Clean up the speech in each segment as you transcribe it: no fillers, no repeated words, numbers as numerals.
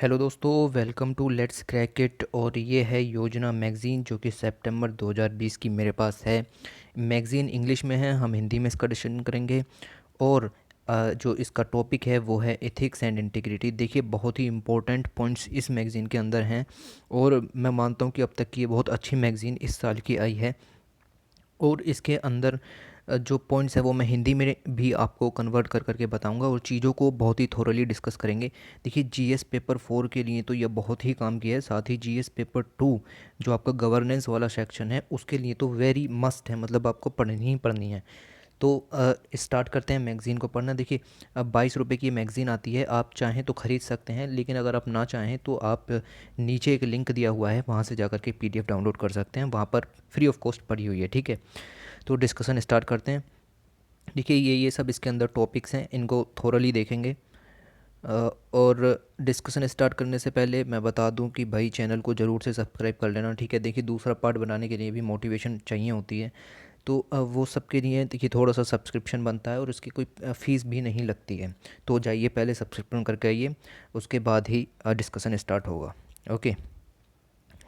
Hello दोस्तों, welcome to let's crack it. और ये है योजना मैगज़ीन जो कि सितंबर 2020 की मेरे पास है। मैगज़ीन इंग्लिश में है, हम हिंदी में इसका डिस्कशन करेंगे। और जो इसका टॉपिक है वो है एथिक्स एंड इंटीग्रिटी। देखिए, बहुत ही इंपॉर्टेंट पॉइंट्स इस मैगज़ीन के अंदर हैं और मैं मानता हूँ कि अब तक की ये बहुत अच्छी मैगज़ीन इस साल की आई है। और इसके अंदर जो पॉइंट्स है वो मैं हिंदी में भी आपको कन्वर्ट कर करके बताऊंगा और चीज़ों को बहुत ही थोरली डिस्कस करेंगे। देखिए, जीएस पेपर 4 के लिए तो यह बहुत ही काम किया है, साथ ही जीएस पेपर 2 जो आपका गवर्नेंस वाला सेक्शन है उसके लिए तो वेरी मस्ट है, मतलब आपको पढ़नी ही पढ़नी है। तो स्टार्ट करते हैं मैगज़ीन को पढ़ना। देखिए, अब 22 रुपये की मैगज़ीन आती है, आप चाहें तो ख़रीद सकते हैं, लेकिन अगर आप ना चाहें तो आप नीचे एक लिंक दिया हुआ है, वहाँ से जा कर के पीडीएफ डाउनलोड कर सकते हैं, वहाँ पर फ्री ऑफ कॉस्ट पड़ी हुई है। ठीक है, तो डिस्कशन स्टार्ट करते हैं। देखिए, ये सब इसके अंदर टॉपिक्स हैं, इनको थोरली देखेंगे। और डिस्कशन स्टार्ट करने से पहले मैं बता दूं कि भाई चैनल को ज़रूर से सब्सक्राइब कर लेना। ठीक है, देखिए दूसरा पार्ट बनाने के लिए भी मोटिवेशन चाहिए होती है, तो वो सब के लिए देखिए थोड़ा सा सब्सक्रिप्शन बनता है और उसकी कोई फ़ीस भी नहीं लगती है। तो जाइए पहले सब्सक्रिप्शन करके आइए, उसके बाद ही डिस्कशन स्टार्ट होगा। Okay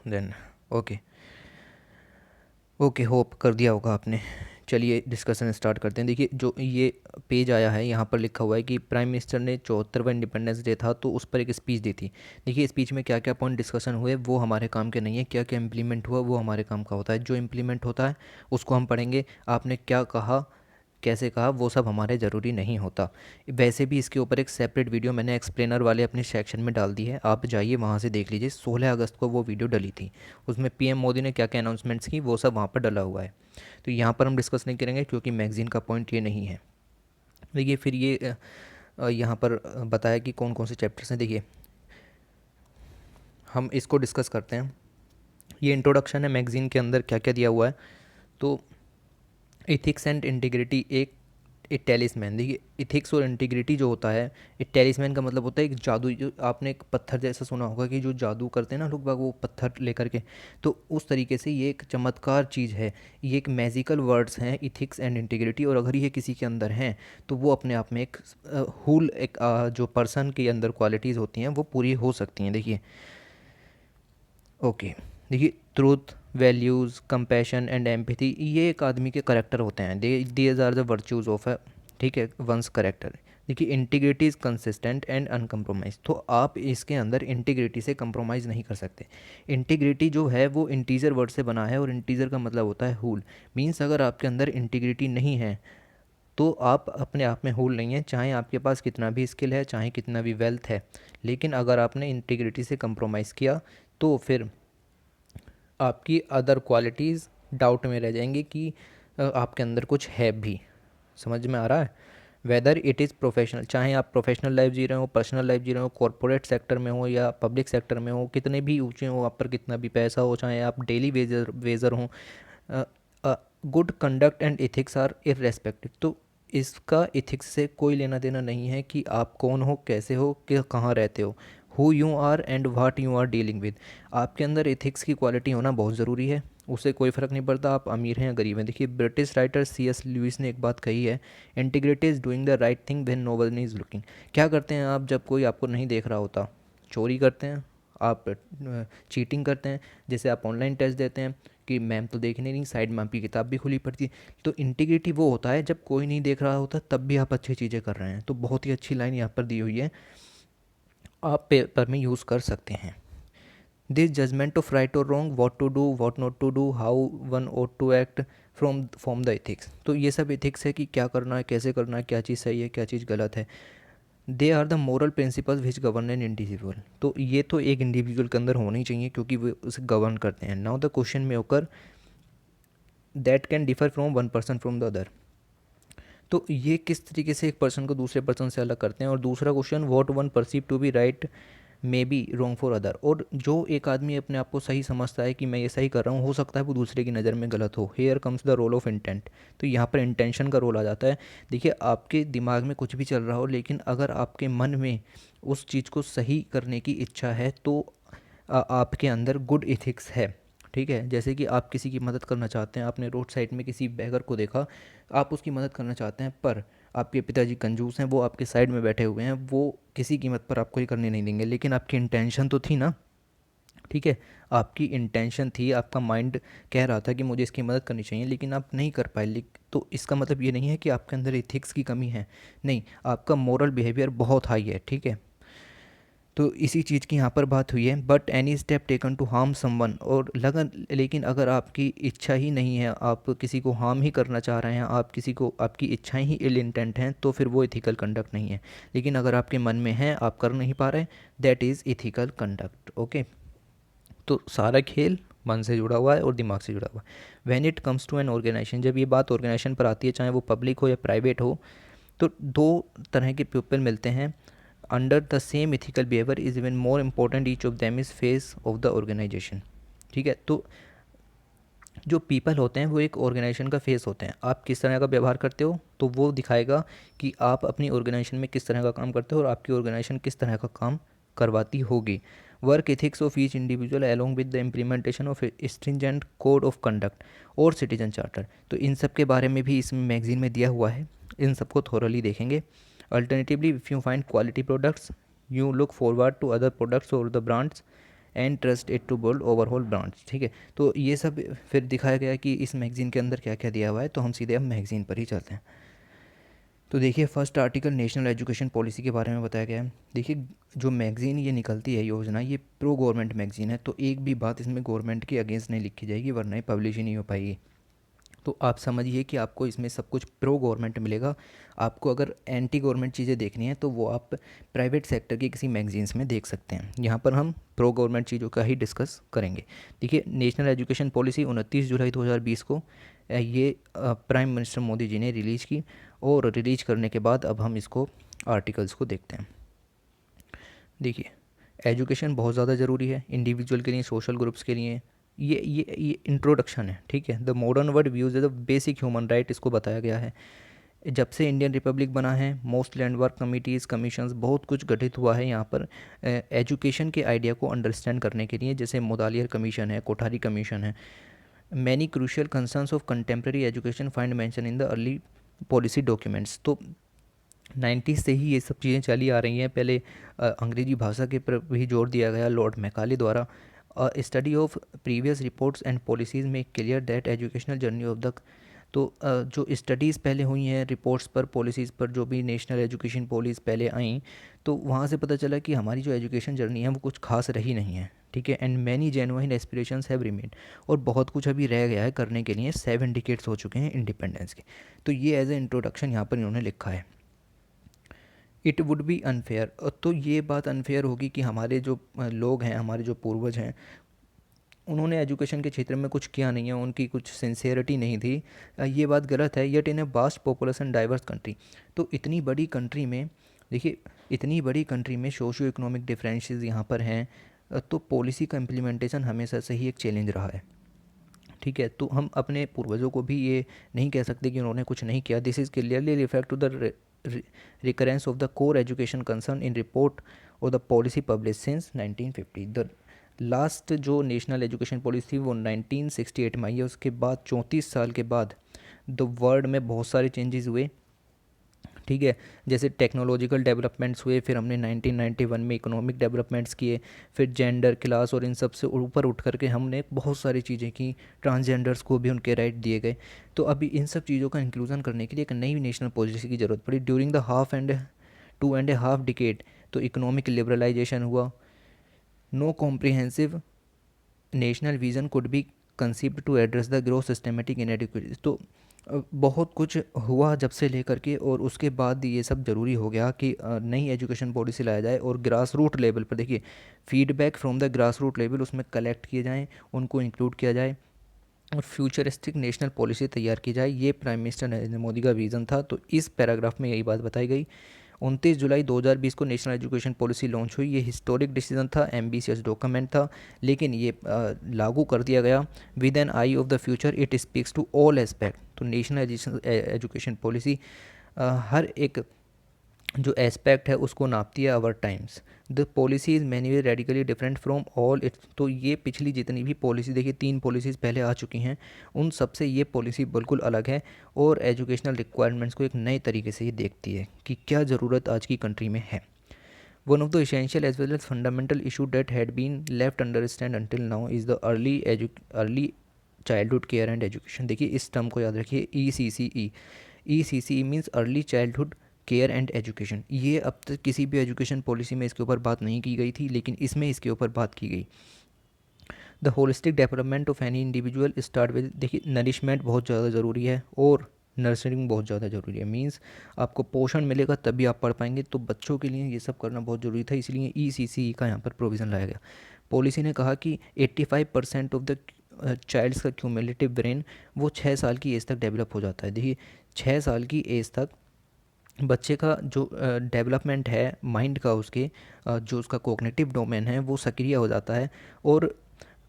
then. Okay okay, hope कर दिया होगा आपने। चलिए डिस्कशन स्टार्ट करते हैं। देखिए, जो ये पेज आया है यहाँ पर लिखा हुआ है कि प्राइम मिनिस्टर ने 74वां इंडिपेंडेंस डे था तो उस पर एक स्पीच दी थी। देखिए, स्पीच में क्या क्या पॉइंट डिस्कशन हुए वो हमारे काम के नहीं है, क्या क्या इम्प्लीमेंट हुआ वो हमारे काम का होता है। जो इम्प्लीमेंट होता है उसको हम पढ़ेंगे, आपने क्या कहा कैसे कहा वो सब हमारे ज़रूरी नहीं होता। वैसे भी इसके ऊपर एक सेपरेट वीडियो मैंने एक्सप्लेनर वाले अपने सेक्शन में डाल दी है, आप जाइए वहाँ से देख लीजिए। 16 अगस्त को वो वीडियो डली थी, उसमें पीएम मोदी ने क्या क्या अनाउंसमेंट्स की वो सब वहाँ पर डला हुआ है। तो यहाँ पर हम डिस्कस नहीं करेंगे क्योंकि मैगज़ीन का पॉइंट ये नहीं है। देखिए, फिर ये यहाँ पर बताया कि कौन कौन से चैप्टर्स हैं। देखिए, हम इसको डिस्कस करते हैं। ये इंट्रोडक्शन है मैगज़ीन के अंदर क्या क्या दिया हुआ है। तो इथिक्स एंड इंटीग्रिटी एक टेलिस्मैन। देखिए, इथिक्स और इंटीग्रिटी जो होता है, एक टेलिस्मैन का मतलब होता है एक जादू। जो आपने एक पत्थर जैसा सुना होगा कि जो जादू करते हैं ना लोग बाग, वो पत्थर लेकर के, तो उस तरीके से ये एक चमत्कार चीज़ है। ये एक मैजिकल वर्ड्स हैं, इथिक्स एंड इंटीग्रिटी। और अगर ये किसी के अंदर हैं तो वो अपने आप में एक हुल एक जो पर्सन के अंदर क्वालिटीज़ होती हैं वो पूरी हो सकती हैं। देखिए, ओके, देखिए, truth, values, compassion and empathy, ये एक आदमी के करेक्टर होते हैं। These are the virtues of a, ठीक है, वंस करेक्टर। देखिए, integrity is consistent and uncompromise. तो आप इसके अंदर इंटीग्रिटी से कंप्रोमाइज़ नहीं कर सकते। इंटीग्रिटी जो है वो इंटीजर वर्ड से बना है और इंटीजर का मतलब होता है होल। मीन्स अगर आपके अंदर इंटीग्रिटी नहीं है तो आप अपने आप में होल नहीं हैं, चाहे आपके पास कितना भी स्किल है, चाहे कितना भी वेल्थ है। लेकिन अगर आपने इंटीग्रिटी से कंप्रोमाइज़ किया तो फिर आपकी अदर क्वालिटीज़ डाउट में रह जाएंगी कि आपके अंदर कुछ है भी। समझ में आ रहा है? वेदर इट इज़ प्रोफेशनल, चाहे आप प्रोफेशनल लाइफ जी रहे हो, पर्सनल लाइफ जी रहे हो, कॉरपोरेट सेक्टर में हो या पब्लिक सेक्टर में हो, कितने भी ऊंचे हो, आप पर कितना भी पैसा हो, चाहे आप डेली वेजर वेजर हो, good conduct and ethics are irrespective. तो इसका एथिक्स से कोई लेना देना नहीं है कि आप कौन हो, कैसे हो, कि कहाँ रहते हो। Who you are and what you are dealing with. आपके अंदर एथिक्स की क्वालिटी होना बहुत ज़रूरी है, उससे कोई फ़र्क नहीं पड़ता आप अमीर हैं या गरीब हैं। देखिए, ब्रिटिश राइटर सीएस लुइस ने एक बात कही है, integrity is doing the right thing when no one is looking. क्या करते हैं आप जब कोई आपको नहीं देख रहा होता? चोरी करते हैं आप, चीटिंग करते हैं, जैसे आप ऑनलाइन टेस्ट देते हैं कि मैम तो देखने नहीं, साइड में आपकी किताब भी खुली पड़ती है। तो इंटीग्रिटी वो होता है जब कोई नहीं देख रहा होता तब भी आप अच्छी चीज़ें कर रहे हैं। तो बहुत ही अच्छी लाइन यहाँ पर दी हुई है, आप पेपर में यूज़ कर सकते हैं। दिस जजमेंट ऑफ राइट और wrong, what to do what not to do, how one ought to act from the ethics. तो ये सब एथिक्स है कि क्या करना है, कैसे करना है, क्या चीज़ सही है, क्या चीज़ गलत है। They are the moral principles which govern an individual. तो ये तो एक इंडिविजुअल के अंदर होनी चाहिए क्योंकि वो उसे गवर्न करते हैं। नाउ द क्वेश्चन में होकर that can differ from one person from the other. तो ये किस तरीके से एक पर्सन को दूसरे पर्सन से अलग करते हैं। और दूसरा question, what one perceive to be right may be wrong for other. और जो एक आदमी अपने आप को सही समझता है कि मैं ये सही कर रहा हूँ, हो सकता है वो दूसरे की नज़र में गलत हो। Here comes the role of intent. तो यहाँ पर इंटेंशन का रोल आ जाता है। देखिए, आपके दिमाग में कुछ भी चल रहा हो, लेकिन अगर आपके मन में उस चीज़ को सही करने की इच्छा है तो आपके अंदर गुड इथिक्स है। ठीक है, जैसे कि आप किसी की मदद करना चाहते हैं, आपने रोड साइड में किसी बेगर को देखा, आप उसकी मदद करना चाहते हैं, पर आपके पिताजी कंजूस हैं, वो आपके साइड में बैठे हुए हैं, वो किसी कीमत पर आपको ये करने नहीं देंगे, लेकिन आपकी इंटेंशन तो थी ना, ठीक है, आपकी इंटेंशन थी, आपका माइंड कह रहा था कि मुझे इसकी मदद करनी चाहिए, लेकिन आप नहीं कर पाए। तो इसका मतलब ये नहीं है कि आपके अंदर एथिक्स की कमी है, नहीं, आपका मोरल बिहेवियर बहुत हाई है, ठीक है। तो इसी चीज़ की यहाँ पर बात हुई है, but any step taken to harm someone, और लगन, लेकिन अगर आपकी इच्छा ही नहीं है, आप किसी को हार्म ही करना चाह रहे हैं, आप किसी को, आपकी इच्छाएं ही इल इंटेंट हैं, तो फिर वो इथिकल कंडक्ट नहीं है। लेकिन अगर आपके मन में है, आप कर नहीं पा रहे, that is ethical conduct. Okay, तो सारा खेल मन से जुड़ा हुआ है और दिमाग से जुड़ा हुआ है। When it comes to an organisation, जब ये बात ऑर्गेनाइजेशन पर आती है, चाहे वो पब्लिक हो या प्राइवेट हो, तो दो तरह के पीपल मिलते हैं under the same ethical behaviour is even more important, each of them is face of the organisation. ठीक है, तो जो पीपल होते हैं वो एक ऑर्गेनाइजेशन का फेस होते हैं। आप किस तरह का व्यवहार करते हो, तो वो दिखाएगा कि आप अपनी ऑर्गेनाइजेशन में किस तरह का काम करते हो और आपकी ऑर्गेनाइजेशन किस तरह का काम करवाती होगी। Work ethics of each individual along with the implementation of stringent code of conduct और सिटीजन चार्टर, तो इन सब के बारे में भी इस मैगजीन में दिया हुआ है, इन सबको थोरली देखेंगे। Alternatively, if you find quality products, you look forward to other products or the brands and trust it to build overall brands. ठीक है, तो ये सब फिर दिखाया गया कि इस मैगज़ीन के अंदर क्या क्या दिया हुआ है। तो हम सीधे अब मैगज़ीन पर ही चलते हैं। तो देखिए, first article national education policy के बारे में बताया गया है। देखिए, जो मैगज़ीन ये निकलती है, योजना, ये प्रो गवर्नमेंट मैगज़ीन है, तो एक भी बात इसमें गवर्नमेंट के अगेंस्ट नहीं लिखी जाएगी, वरना ये पब्लिश ही नहीं हो पाएगी। तो आप समझिए कि आपको इसमें सब कुछ प्रो गवर्नमेंट मिलेगा। आपको अगर एंटी गवर्नमेंट चीज़ें देखनी है तो वो आप प्राइवेट सेक्टर की किसी मैगजीन्स में देख सकते हैं। यहाँ पर हम प्रो गवर्नमेंट चीज़ों का ही डिस्कस करेंगे। देखिए, नेशनल एजुकेशन पॉलिसी 29 जुलाई 2020 को ये प्राइम मिनिस्टर मोदी जी ने रिलीज़ की, और रिलीज करने के बाद अब हम इसको आर्टिकल्स को देखते हैं। देखिए, एजुकेशन बहुत ज़्यादा ज़रूरी है इंडिविजुअल के लिए, सोशल ग्रुप्स के लिए। ये इंट्रोडक्शन है, ठीक है। The modern word views the basic human right, इसको बताया गया है। जब से इंडियन रिपब्लिक बना है, most land work committees, commissions, बहुत कुछ गठित हुआ है यहाँ पर एजुकेशन के आइडिया को अंडरस्टैंड करने के लिए, जैसे मुदालियर कमीशन है, कोठारी कमीशन है। Many crucial concerns of contemporary education find mention in the early policy documents. तो 90s से ही ये सब चीज़ें चली आ रही हैं। पहले अंग्रेजी भाषा के पर भी जोर दिया गया लॉर्ड मैकाले द्वारा। Study of previous reports and policies में clear that educational journey of the, तो जो स्टडीज़ पहले हुई हैं रिपोर्ट्स पर, पॉलिसीज़ पर, जो भी नेशनल एजुकेशन पॉलिसी पहले आई, तो वहाँ से पता चला कि हमारी जो एजुकेशन जर्नी है वो कुछ खास रही नहीं है, ठीक है। And many genuine aspirations have remained, और बहुत कुछ अभी रह गया है करने के लिए। 7 डिकेड्स हो चुके हैं इंडिपेंडेंस के। तो ये एज ए इंट्रोडक्शन यहाँ पर इन्होंने लिखा है। इट वुड बी अनफेयर, तो ये बात अनफेयर होगी कि हमारे जो लोग हैं, हमारे जो पूर्वज हैं, उन्होंने एजुकेशन के क्षेत्र में कुछ किया नहीं है, उनकी कुछ सिंसेरिटी नहीं थी। ये बात गलत है। Yet in a vast population diverse country, तो इतनी बड़ी कंट्री में, देखिए, इतनी बड़ी कंट्री में सोशियो इकोनॉमिक डिफरेंसेस यहाँ पर हैं, तो पॉलिसी का इम्प्लीमेंटेशन हमेशा से ही एक चैलेंज रहा है, ठीक है। तो हम अपने पूर्वजों को भी ये नहीं कह सकते कि उन्होंने कुछ नहीं किया। This is clearly reflect to the recurrence of the core education concern in report और the policy publish since 1950। The last जो नेशनल एजुकेशन पॉलिसी थी वो 1968 में आई है। उसके बाद 34 साल के बाद द वर्ल्ड में बहुत सारे चेंजेस हुए, ठीक है। जैसे टेक्नोलॉजिकल डेवलपमेंट्स हुए, फिर हमने 1991 में इकोनॉमिक डेवलपमेंट्स किए, फिर जेंडर, क्लास और इन सब से ऊपर उठ करके हमने बहुत सारी चीज़ें की। ट्रांसजेंडर्स को भी उनके राइट दिए गए। तो अभी इन सब चीज़ों का इंक्लूजन करने के लिए एक नई नेशनल पॉलिसी की ज़रूरत पड़ी। ड्यूरिंग द 2.5 डिकेड तो इकोनॉमिक लिबरलाइजेशन हुआ। No comprehensive national vision could be conceived to address the growth systematic inadequacies. तो बहुत कुछ हुआ जब से लेकर के, और उसके बाद ये सब ज़रूरी हो गया कि नई एजुकेशन पॉलिसी लाया जाए, और ग्रास रूट लेवल पर, देखिए, feedback from the grass root level उसमें कलेक्ट किए जाएँ, उनको इंक्लूड किया जाए, और फ्यूचरिस्टिक नेशनल पॉलिसी तैयार की जाए। ये प्राइम मिनिस्टर नरेंद्र मोदी का विज़न था। तो इस पैराग्राफ में यही बात बताई गई। 29 जुलाई 2020 को नेशनल एजुकेशन पॉलिसी लॉन्च हुई। ये हिस्टोरिक डिसीजन था, एम्बिशियस डॉक्यूमेंट था, लेकिन ये लागू कर दिया गया। With an eye of the future it speaks to all aspect. तो नेशनल एजुकेशन पॉलिसी हर एक जो एस्पेक्ट है उसको नापती है our times. The policy is many way radically different from all its. तो ये पिछली जितनी भी पॉलिसी देखिए, 3 पॉलिसीज़ पहले आ चुकी हैं, उन सब से ये पॉलिसी बिल्कुल अलग है और एजुकेशनल रिक्वायरमेंट्स को एक नए तरीके से ये देखती है कि क्या ज़रूरत आज की कंट्री में है। One of the essential as well as fundamental issue that had been left understand until now is the early childhood care and education. देखिए इस टर्म को याद रखिए, E C C E means early childhood care and education. ये अब तक किसी भी एजुकेशन पॉलिसी में इसके ऊपर बात नहीं की गई थी, लेकिन इसमें इसके ऊपर बात की गई। The holistic development of any individual start with, देखिए नरिशमेंट बहुत ज़्यादा ज़रूरी है और नर्सरिंग बहुत ज़्यादा ज़रूरी है। मींस आपको पोषण मिलेगा तभी आप पढ़ पाएंगे, तो बच्चों के लिए ये सब करना बहुत ज़रूरी था, इसलिए ई का यहाँ पर प्रोविज़न लाया गया। पॉलिसी ने कहा कि 85% ऑफ द चाइल्ड्स का क्यूमुलेटिव ब्रेन वो 6 साल की एज तक डेवलप हो जाता है। देखिए 6 साल की एज तक बच्चे का जो डेवलपमेंट है माइंड का, उसके जो उसका कॉग्निटिव डोमेन है वो सक्रिय हो जाता है, और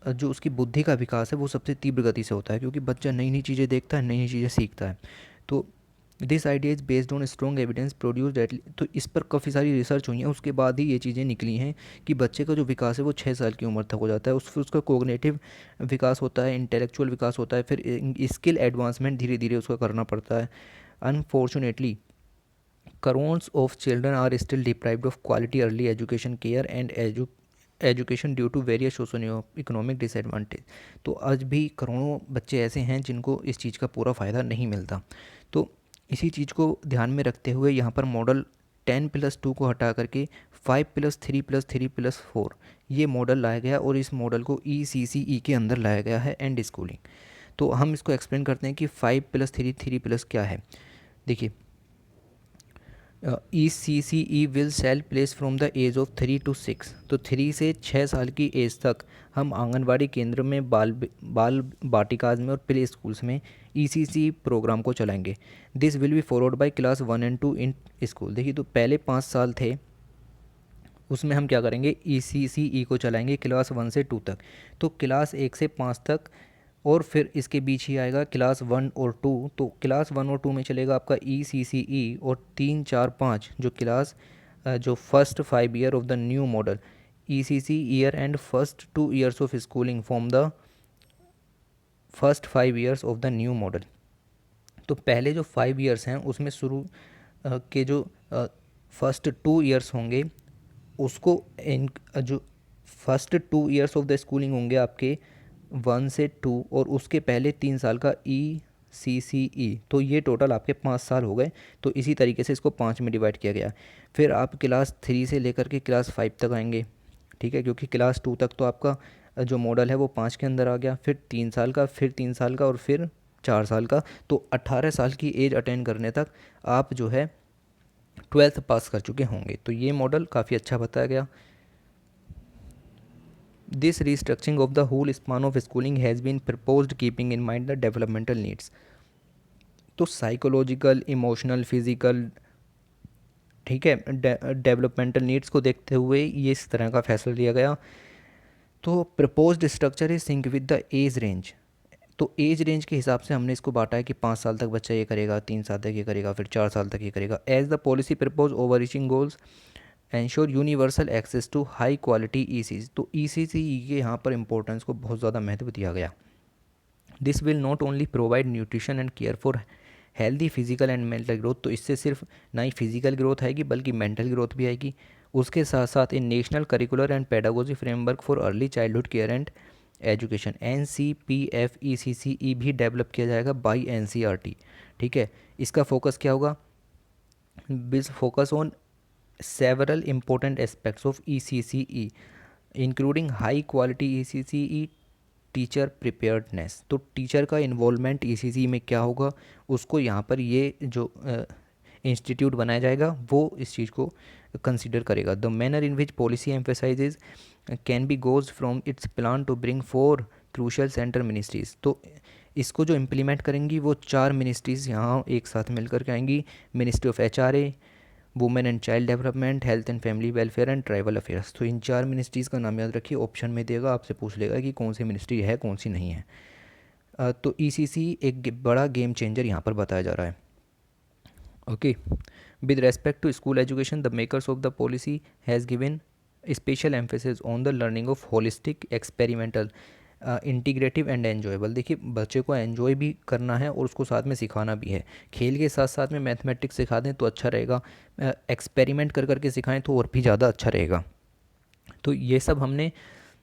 जो उसकी बुद्धि का विकास है वो सबसे तीव्र गति से होता है, क्योंकि बच्चा नई नई चीज़ें देखता है, नई नई चीज़ें सीखता है। तो this idea is based on strong evidence produced at, तो इस पर काफ़ी सारी रिसर्च हुई है, उसके बाद ही ये चीज़ें निकली हैं कि बच्चे का जो विकास है वो 6 साल की उम्र तक हो जाता है। उसका कोग्निटिव विकास होता है, इंटेलेक्चुअल विकास होता है, फिर स्किल एडवांसमेंट धीरे धीरे उसका करना पड़ता है। Unfortunately crores of children are still deprived of quality early education care and education due to various socio economic disadvantage. तो आज भी करोड़ों बच्चे ऐसे हैं जिनको इस चीज़ का पूरा फ़ायदा नहीं मिलता। तो इसी चीज़ को ध्यान में रखते हुए यहाँ पर मॉडल 10+2 को हटा करके 5+3+3+4 ये मॉडल लाया गया, और इस मॉडल को ई के अंदर लाया गया है, एंड स्कूलिंग। तो हम इसको एक्सप्लेन करते हैं कि 5+3+3+ क्या है। देखिए E will sell place from the age of 3 to 6। तो 3 से 6 साल की एज तक हम आंगनवाड़ी केंद्र में, बाल बाटिकाज में और प्ले स्कूल्स में ई प्रोग्राम को चलाएंगे। This will be followed by class 1 and 2 in school. देखिए तो पहले 5 साल थे, उसमें हम क्या करेंगे, ई को चलाएंगे क्लास 1 से 2 तक। तो क्लास 1 से 5 तक, और फिर इसके बीच ही आएगा क्लास 1 और 2। तो क्लास 1 और 2 में चलेगा आपका ई, और 3, 4, 5 जो क्लास जो first 5 year of the new model E year and first 2 years of schooling from the first 5 years of the new model. तो पहले जो 5 ईयर्स हैं उसमें शुरू के जो फर्स्ट 2 ईयर्स होंगे उसको इन जो first 2 years of the schooling होंगे आपके 1 से 2, और उसके पहले 3 साल का ई। तो ये टोटल आपके 5 साल हो गए। तो इसी तरीके से इसको 5 में डिवाइड किया गया। फिर आप क्लास 3 से लेकर के क्लास 5 तक आएंगे, ठीक है, क्योंकि क्लास 2 तक तो आपका जो मॉडल है वो 5 के अंदर आ गया। फिर 3 साल का, फिर 3 साल का, और फिर 4 साल का। तो 18 साल की एज अटेंड करने तक आप जो है 12th पास कर चुके होंगे। तो ये मॉडल काफ़ी अच्छा बताया गया। This restructuring of the whole span of schooling has been proposed keeping in mind the developmental needs। तो साइकोलॉजिकल, इमोशनल, फिज़िकल, ठीक है, डेवलपमेंटल नीड्स को देखते हुए ये इस तरह का फैसला लिया गया। तो proposed structure is sync with the age range. तो एज रेंज के हिसाब से हमने इसको बांटा है कि 5 साल तक बच्चा ये करेगा, 3 साल तक ये करेगा, फिर 4 साल तक ये करेगा। As the policy propose overarching goals ensure universal access to high quality E. तो ई के यहाँ पर इंपॉर्टेंस को बहुत ज़्यादा महत्व दिया गया। This will not only provide nutrition and care for healthy physical and mental growth. तो इससे सिर्फ ना ही फिजिकल ग्रोथ आएगी बल्कि मेंटल ग्रोथ भी आएगी। उसके साथ साथ a national curricular and pedagogy framework for early childhood care and education NCPFECCE भी डेवलप किया जाएगा बाई NCERT। ठीक है, इसका फोकस क्या होगा, will focus on several important aspects of ECCE including high quality ECCE teacher preparedness. तो teacher का इन्वॉल्वमेंट ECCE में क्या होगा, उसको यहाँ पर ये जो इंस्टीट्यूट बनाया जाएगा वो इस चीज़ को कंसिडर करेगा। The manner in which policy emphasises can be goes from its plan to bring 4 crucial centre ministries. तो इसको जो इम्प्लीमेंट करेंगी वो 4 मिनिस्ट्रीज़ यहाँ एक साथ मिलकर के आएंगी। Ministry of HRA, women and child development, health and family welfare and tribal affairs. तो इन 4 मिनिस्ट्रीज़ का नाम याद रखिए, ऑप्शन में देगा, आपसे पूछ लेगा कि कौन सी मिनिस्ट्री है कौन सी नहीं है। तो ECC एक बड़ा गेम चेंजर यहाँ पर बताया जा रहा है। Okay, With respect to school education, the makers of the policy has given special emphasis on the learning of holistic, experimental, integrative and enjoyable. देखिए बच्चे को एन्जॉय भी करना है और उसको साथ में सिखाना भी है। खेल के साथ साथ में मैथमेटिक्स सिखा दें तो अच्छा रहेगा, एक्सपेरिमेंट कर करके सिखाएं तो और भी ज़्यादा अच्छा रहेगा। तो ये सब हमने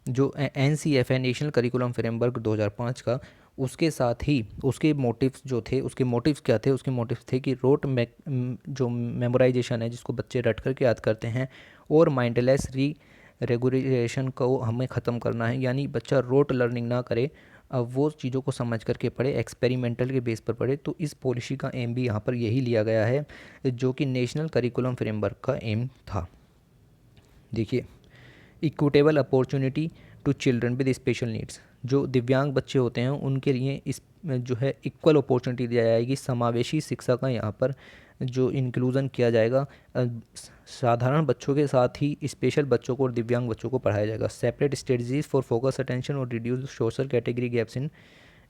जो NCF है, नेशनल करिकुलम फ्रेमवर्क 2005 का, उसके साथ ही उसके मोटिव्स जो थे, उसके मोटिव्स क्या थे? उसके मोटिव्स थे कि जो मेमोराइजेशन है जिसको बच्चे रट करके याद करते हैं, और माइंडलेस रेगुलेशन को हमें ख़त्म करना है, यानी बच्चा रोट लर्निंग ना करे, अब वो चीज़ों को समझ करके पढ़े, एक्सपेरिमेंटल के बेस पर पढ़े। तो इस पॉलिसी का एम भी यहाँ पर यही लिया गया है जो कि नेशनल करिकुलम फ्रेमवर्क का एम था। देखिए, equitable opportunity to children with special needs, जो दिव्यांग बच्चे होते हैं उनके लिए इस जो है इक्वल अपॉर्चुनिटी दी जाएगी। समावेशी शिक्षा का यहाँ पर जो इंक्लूज़न किया जाएगा, साधारण बच्चों के साथ ही स्पेशल बच्चों को और दिव्यांग बच्चों को पढ़ाया जाएगा। Separate strategies for focus attention और reduce social category gaps in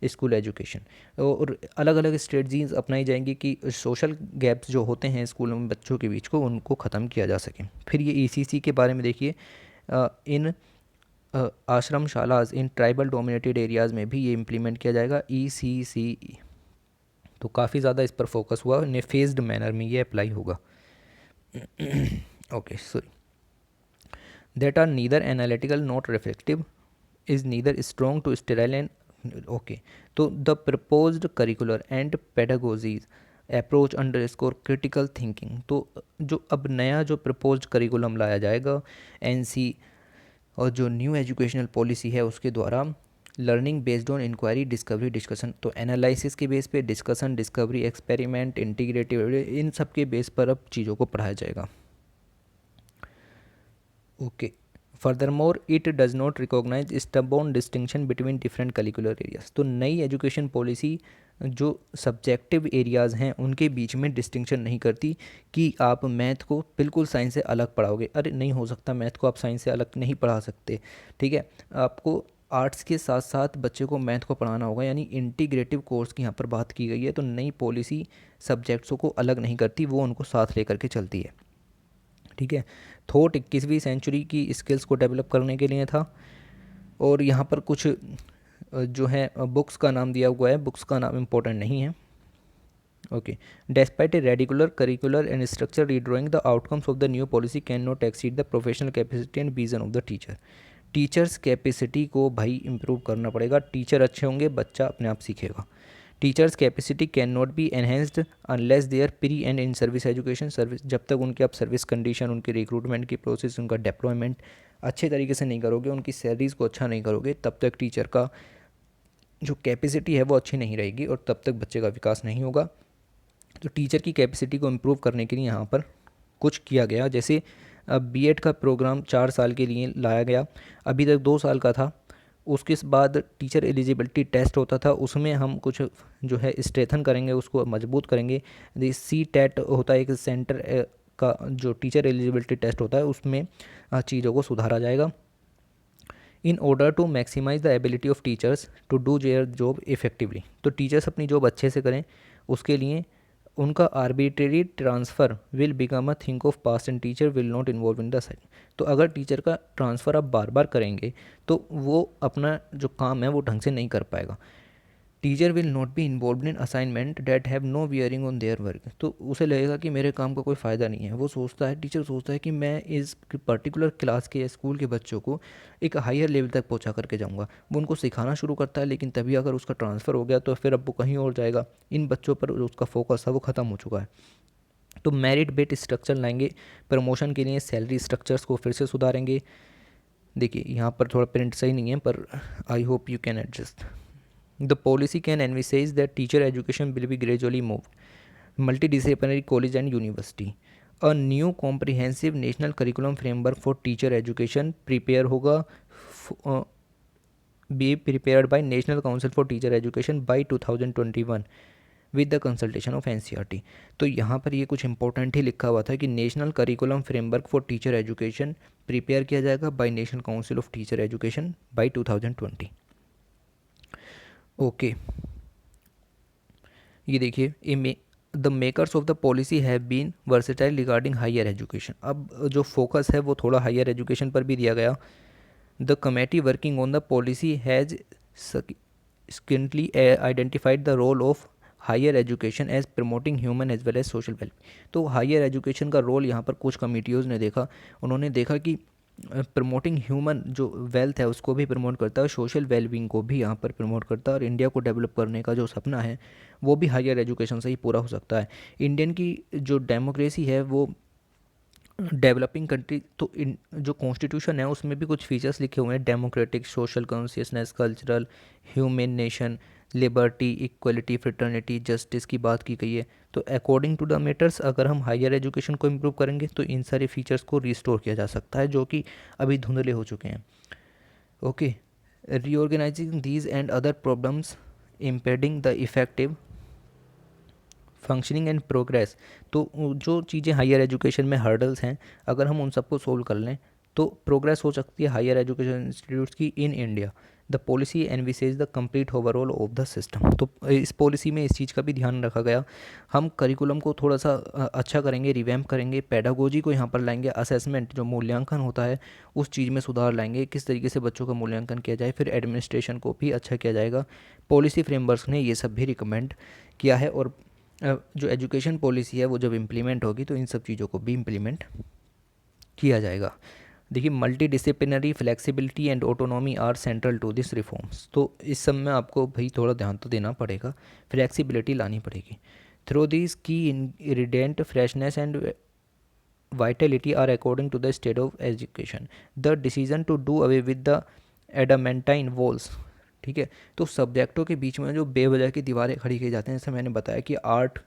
school education, और अलग अलग स्ट्रेटजीज अपनाई जाएंगी कि सोशल गैप्स जो होते हैं स्कूलों में बच्चों के बीच को, उनको ख़त्म किया जा सके। फिर ये ECC के बारे में देखिए, इन आश्रमशालाज इन ट्राइबल डोमिनेटेड एरियाज़ में भी ये इम्प्लीमेंट किया जाएगा, ECC। तो काफ़ी ज़्यादा इस पर फोकस हुआ, ने फेज्ड मैनर में ये अप्लाई होगा। Okay, sorry, that are neither analytical not reflective is neither strong to sterile and okay. तो the proposed curricular and pedagogies approach underscore critical thinking. तो जो अब नया जो प्रपोज्ड करिकुलम लाया जाएगा NC और जो न्यू एजुकेशनल पॉलिसी है उसके द्वारा, learning based on inquiry, discovery, discussion. तो एनालिसिस के बेस पे डिस्कशन, डिस्कवरी, एक्सपेरिमेंट, इंटीग्रेटिव, इन सब के बेस पर अब चीज़ों को पढ़ाया जाएगा। Okay, furthermore it does not recognise stubborn distinction between different curricular areas. तो नई एजुकेशन पॉलिसी जो सब्जेक्टिव एरियाज़ हैं उनके बीच में डिस्टिंक्शन नहीं करती कि आप मैथ को बिल्कुल साइंस से अलग पढ़ाओगे। अरे नहीं हो सकता, मैथ को आप साइंस से अलग नहीं पढ़ा सकते, ठीक है। आपको आर्ट्स के साथ साथ बच्चे को मैथ को पढ़ाना होगा, यानी इंटीग्रेटिव कोर्स की यहाँ पर बात की गई है। तो नई पॉलिसी सब्जेक्ट्सों को अलग नहीं करती, वो उनको साथ लेकर के चलती है, ठीक है। थॉट 21वीं सेंचुरी की स्किल्स को डेवलप करने के लिए था। और यहाँ पर कुछ जो है बुक्स का नाम दिया हुआ है, बुक्स का नाम इम्पोर्टेंट नहीं है। Okay, despite a radical curricular and structure redrawing the outcomes of the new policy can not exceed the professional capacity and vision of the teacher. Teachers capacity को भाई इम्प्रूव करना पड़ेगा। टीचर अच्छे होंगे, बच्चा अपने आप सीखेगा। Teachers capacity can not be enhanced unless their pre and in service education service. जब तक उनके आप सर्विस कंडीशन, उनके रिक्रूटमेंट की प्रोसेस, उनका डिप्लॉयमेंट अच्छे तरीके से नहीं करोगे, उनकी सैलरीज़ को अच्छा नहीं करोगे, तब तक टीचर का जो कैपेसिटी है वो अच्छी नहीं रहेगी और तब तक बच्चे का विकास नहीं होगा। तो टीचर की कैपेसिटी को इम्प्रूव करने के लिए यहाँ पर कुछ किया गया, जैसे B.Ed का प्रोग्राम 4 साल के लिए लाया गया, अभी तक 2 साल का था। उसके बाद टीचर एलिजिबिलिटी टेस्ट होता था, उसमें हम कुछ जो है स्ट्रेथन करेंगे, उसको मजबूत करेंगे। CTET होता है एक सेंटर का जो टीचर एलिजिबिलिटी टेस्ट होता है, उसमें चीज़ों को सुधारा जाएगा। In order to maximise the ability of teachers to do their job effectively. तो टीचर्स अपनी जॉब अच्छे से करें, उसके लिए उनका arbitrary transfer will become a thing of past and teacher will not involve in the side. तो अगर टीचर का ट्रांसफ़र आप बार बार करेंगे तो वो अपना जो काम है वो ढंग से नहीं कर पाएगा। Teacher will not be involve in assignment that have no bearing on their work. तो उसे लगेगा कि मेरे काम का कोई फ़ायदा नहीं है। वो सोचता है, टीचर सोचता है कि मैं इस पर्टिकुलर क्लास के या स्कूल के बच्चों को एक हायर लेवल तक पहुंचा करके जाऊंगा। वो उनको सिखाना शुरू करता है, लेकिन तभी अगर उसका ट्रांसफ़र हो गया तो फिर अब वो कहीं और जाएगा। इन बच्चों पर जो उसका फोकस था वो ख़त्म हो चुका है। तो मेरिट बेस्ड स्ट्रक्चर लाएंगे, प्रमोशन के लिए सैलरी स्ट्रक्चर्स को फिर से सुधारेंगे। देखिए यहाँ पर थोड़ा प्रिंट सही नहीं है, पर I hope you can adjust. The policy can envisage that teacher education will be gradually moved multidisciplinary college and university. A new comprehensive national curriculum framework for teacher education prepare होगा be prepared by National Council for Teacher Education by 2021 with the consultation of NCERT। तो यहाँ पर ये कुछ important ही लिखा हुआ था कि national curriculum framework for teacher education prepare किया जाएगा by national council of teacher education by 2020। Okay, ये देखिए the makers of the policy have been versatile regarding higher education. अब जो फोकस है वो थोड़ा हायर एजुकेशन पर भी दिया गया। The committee working on the policy has skillfully identified the role of higher education as promoting human as well as social wellbeing. तो हायर एजुकेशन का रोल यहाँ पर कुछ कमिटियोज़ ने देखा, उन्होंने देखा कि प्रमोटिंग ह्यूमन जो वेल्थ है उसको भी प्रमोट करता है, सोशल वेलबींग को भी यहाँ पर प्रमोट करता है, और इंडिया को डेवलप करने का जो सपना है वो भी हायर एजुकेशन से ही पूरा हो सकता है। इंडियन की जो डेमोक्रेसी है वो डेवलपिंग कंट्री, तो इन जो कॉन्स्टिट्यूशन है उसमें भी कुछ फीचर्स लिखे हुए हैं, democratic, social consciousness, cultural, human nation, liberty, equality, fraternity, justice की बात की गई है। तो अकॉर्डिंग टू द मैटर्स अगर हम हायर एजुकेशन को इम्प्रूव करेंगे तो इन सारे फीचर्स को रिस्टोर किया जा सकता है जो कि अभी धुंधले हो चुके हैं। Okay, reorganising these and other problems impeding the effective functioning and progress. तो जो चीज़ें हायर एजुकेशन में हर्डल्स हैं अगर हम उन सबको सोल्व कर लें तो प्रोग्रेस हो सकती है हायर एजुकेशन इंस्टीट्यूट्स की in India. The policy envisages the complete overall of the system. तो इस पॉलिसी में इस चीज़ का भी ध्यान रखा गया, हम करिकुलम को थोड़ा सा अच्छा करेंगे, रिवैम्प करेंगे, पेडागोजी को यहाँ पर लाएंगे, असेसमेंट जो मूल्यांकन होता है उस चीज़ में सुधार लाएंगे, किस तरीके से बच्चों का मूल्यांकन किया जाए, फिर एडमिनिस्ट्रेशन को भी अच्छा किया जाएगा। पॉलिसी फ्रेमवर्क ने ये सब भी रिकमेंड किया है, और जो एजुकेशन पॉलिसी है वो जब इम्प्लीमेंट होगी तो इन सब चीज़ों को भी इम्प्लीमेंट किया जाएगा। देखिए, multidisciplinary, flexibility and autonomy are central to this reforms. तो इस सब में आपको भाई थोड़ा ध्यान तो देना पड़ेगा, फ्लेक्सिबिलिटी लानी पड़ेगी। थ्रू दिस की ingredient freshness and vitality are according to the state of education. The decision to do away with the adamantine walls, ठीक है, तो सब्जेक्टों के बीच में जो बेवजह की दीवारें खड़ी की जाती हैं, जैसे मैंने बताया कि आर्ट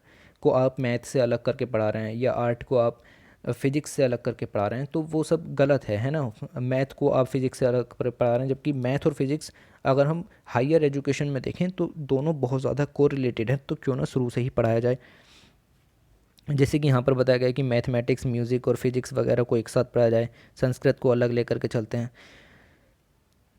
को आप मैथ से अलग करके पढ़ा रहे हैं या आर्ट को आप फिज़िक्स से अलग करके पढ़ा रहे हैं, तो वो सब गलत है ना। मैथ को आप फिज़िक्स से अलग पढ़ा रहे हैं, जबकि मैथ और फिज़िक्स अगर हम हायर एजुकेशन में देखें तो दोनों बहुत ज़्यादा कोरिलेटेड हैं, तो क्यों ना शुरू से ही पढ़ाया जाए। जैसे कि यहाँ पर बताया गया कि मैथमेटिक्स, म्यूज़िक और फिज़िक्स वगैरह को एक साथ पढ़ाया जाए, संस्कृत को अलग लेकर के चलते हैं।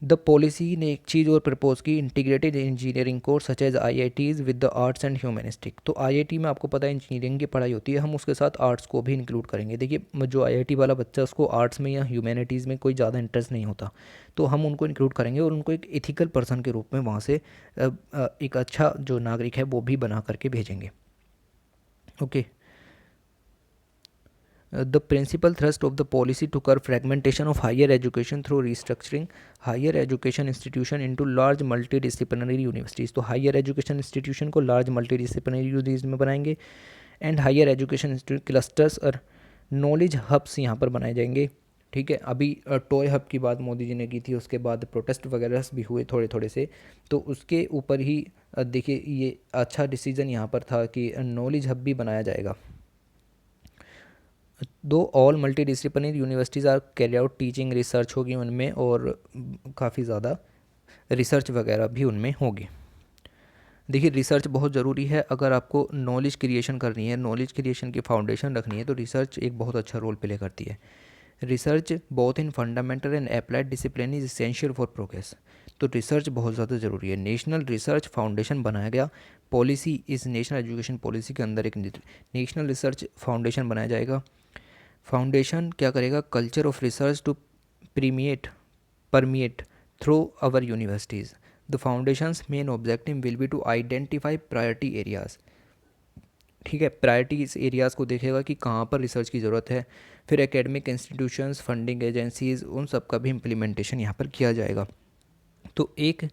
द पॉलिसी ने एक चीज़ और प्रपोज की, integrated engineering course such as IITs with the arts and humanistic. तो आईआईटी में आपको पता है इंजीनियरिंग की पढ़ाई होती है, हम उसके साथ आर्ट्स को भी इंक्लूड करेंगे। देखिए, जो आईआईटी वाला बच्चा उसको आर्ट्स में या ह्यूमैनिटीज़ में कोई ज़्यादा इंटरेस्ट नहीं होता, तो हम उनको इंक्लूड करेंगे और उनको एक एथिकल पर्सन के रूप में वहाँ से एक अच्छा जो नागरिक है वो भी बना करके भेजेंगे। Okay, the principal thrust of the policy to curb fragmentation of higher education through restructuring higher education institution into large multidisciplinary universities। तो higher education institution को large multidisciplinary universities में बनाएंगे, and higher education institute clusters और knowledge hubs यहाँ पर बनाए जाएंगे। ठीक है, अभी टॉय हब की बात मोदी जी ने की थी, उसके बाद प्रोटेस्ट वगैरह भी हुए थोड़े थोड़े से, तो उसके ऊपर ही देखिए ये अच्छा डिसीजन यहाँ पर था कि नॉलेज हब भी बनाया जाएगा। दो all multidisciplinary universities are carry out teaching, research होगी उनमें और काफ़ी ज़्यादा रिसर्च वगैरह भी उनमें होगी। देखिए, रिसर्च बहुत ज़रूरी है, अगर आपको नॉलेज क्रिएशन करनी है, नॉलेज क्रिएशन की फाउंडेशन रखनी है, तो रिसर्च एक बहुत अच्छा रोल प्ले करती है। Research both in fundamental and applied discipline is essential for progress. तो रिसर्च बहुत ज़्यादा ज़रूरी है। नेशनल रिसर्च फाउंडेशन बनाया गया, पॉलिसी इस नेशनल एजुकेशन पॉलिसी के अंदर एक नेशनल रिसर्च फाउंडेशन बनाया जाएगा। फाउंडेशन क्या करेगा, culture of research to permeate through our universities. The foundation's main objective will be to identify priority areas. ठीक है, प्रायोरिटीज एरियाज़ को देखेगा कि कहाँ पर रिसर्च की ज़रूरत है, फिर एकेडमिक इंस्टीट्यूशंस, फंडिंग एजेंसीज़, उन सब का भी इम्प्लीमेंटेशन यहाँ पर किया जाएगा। तो एक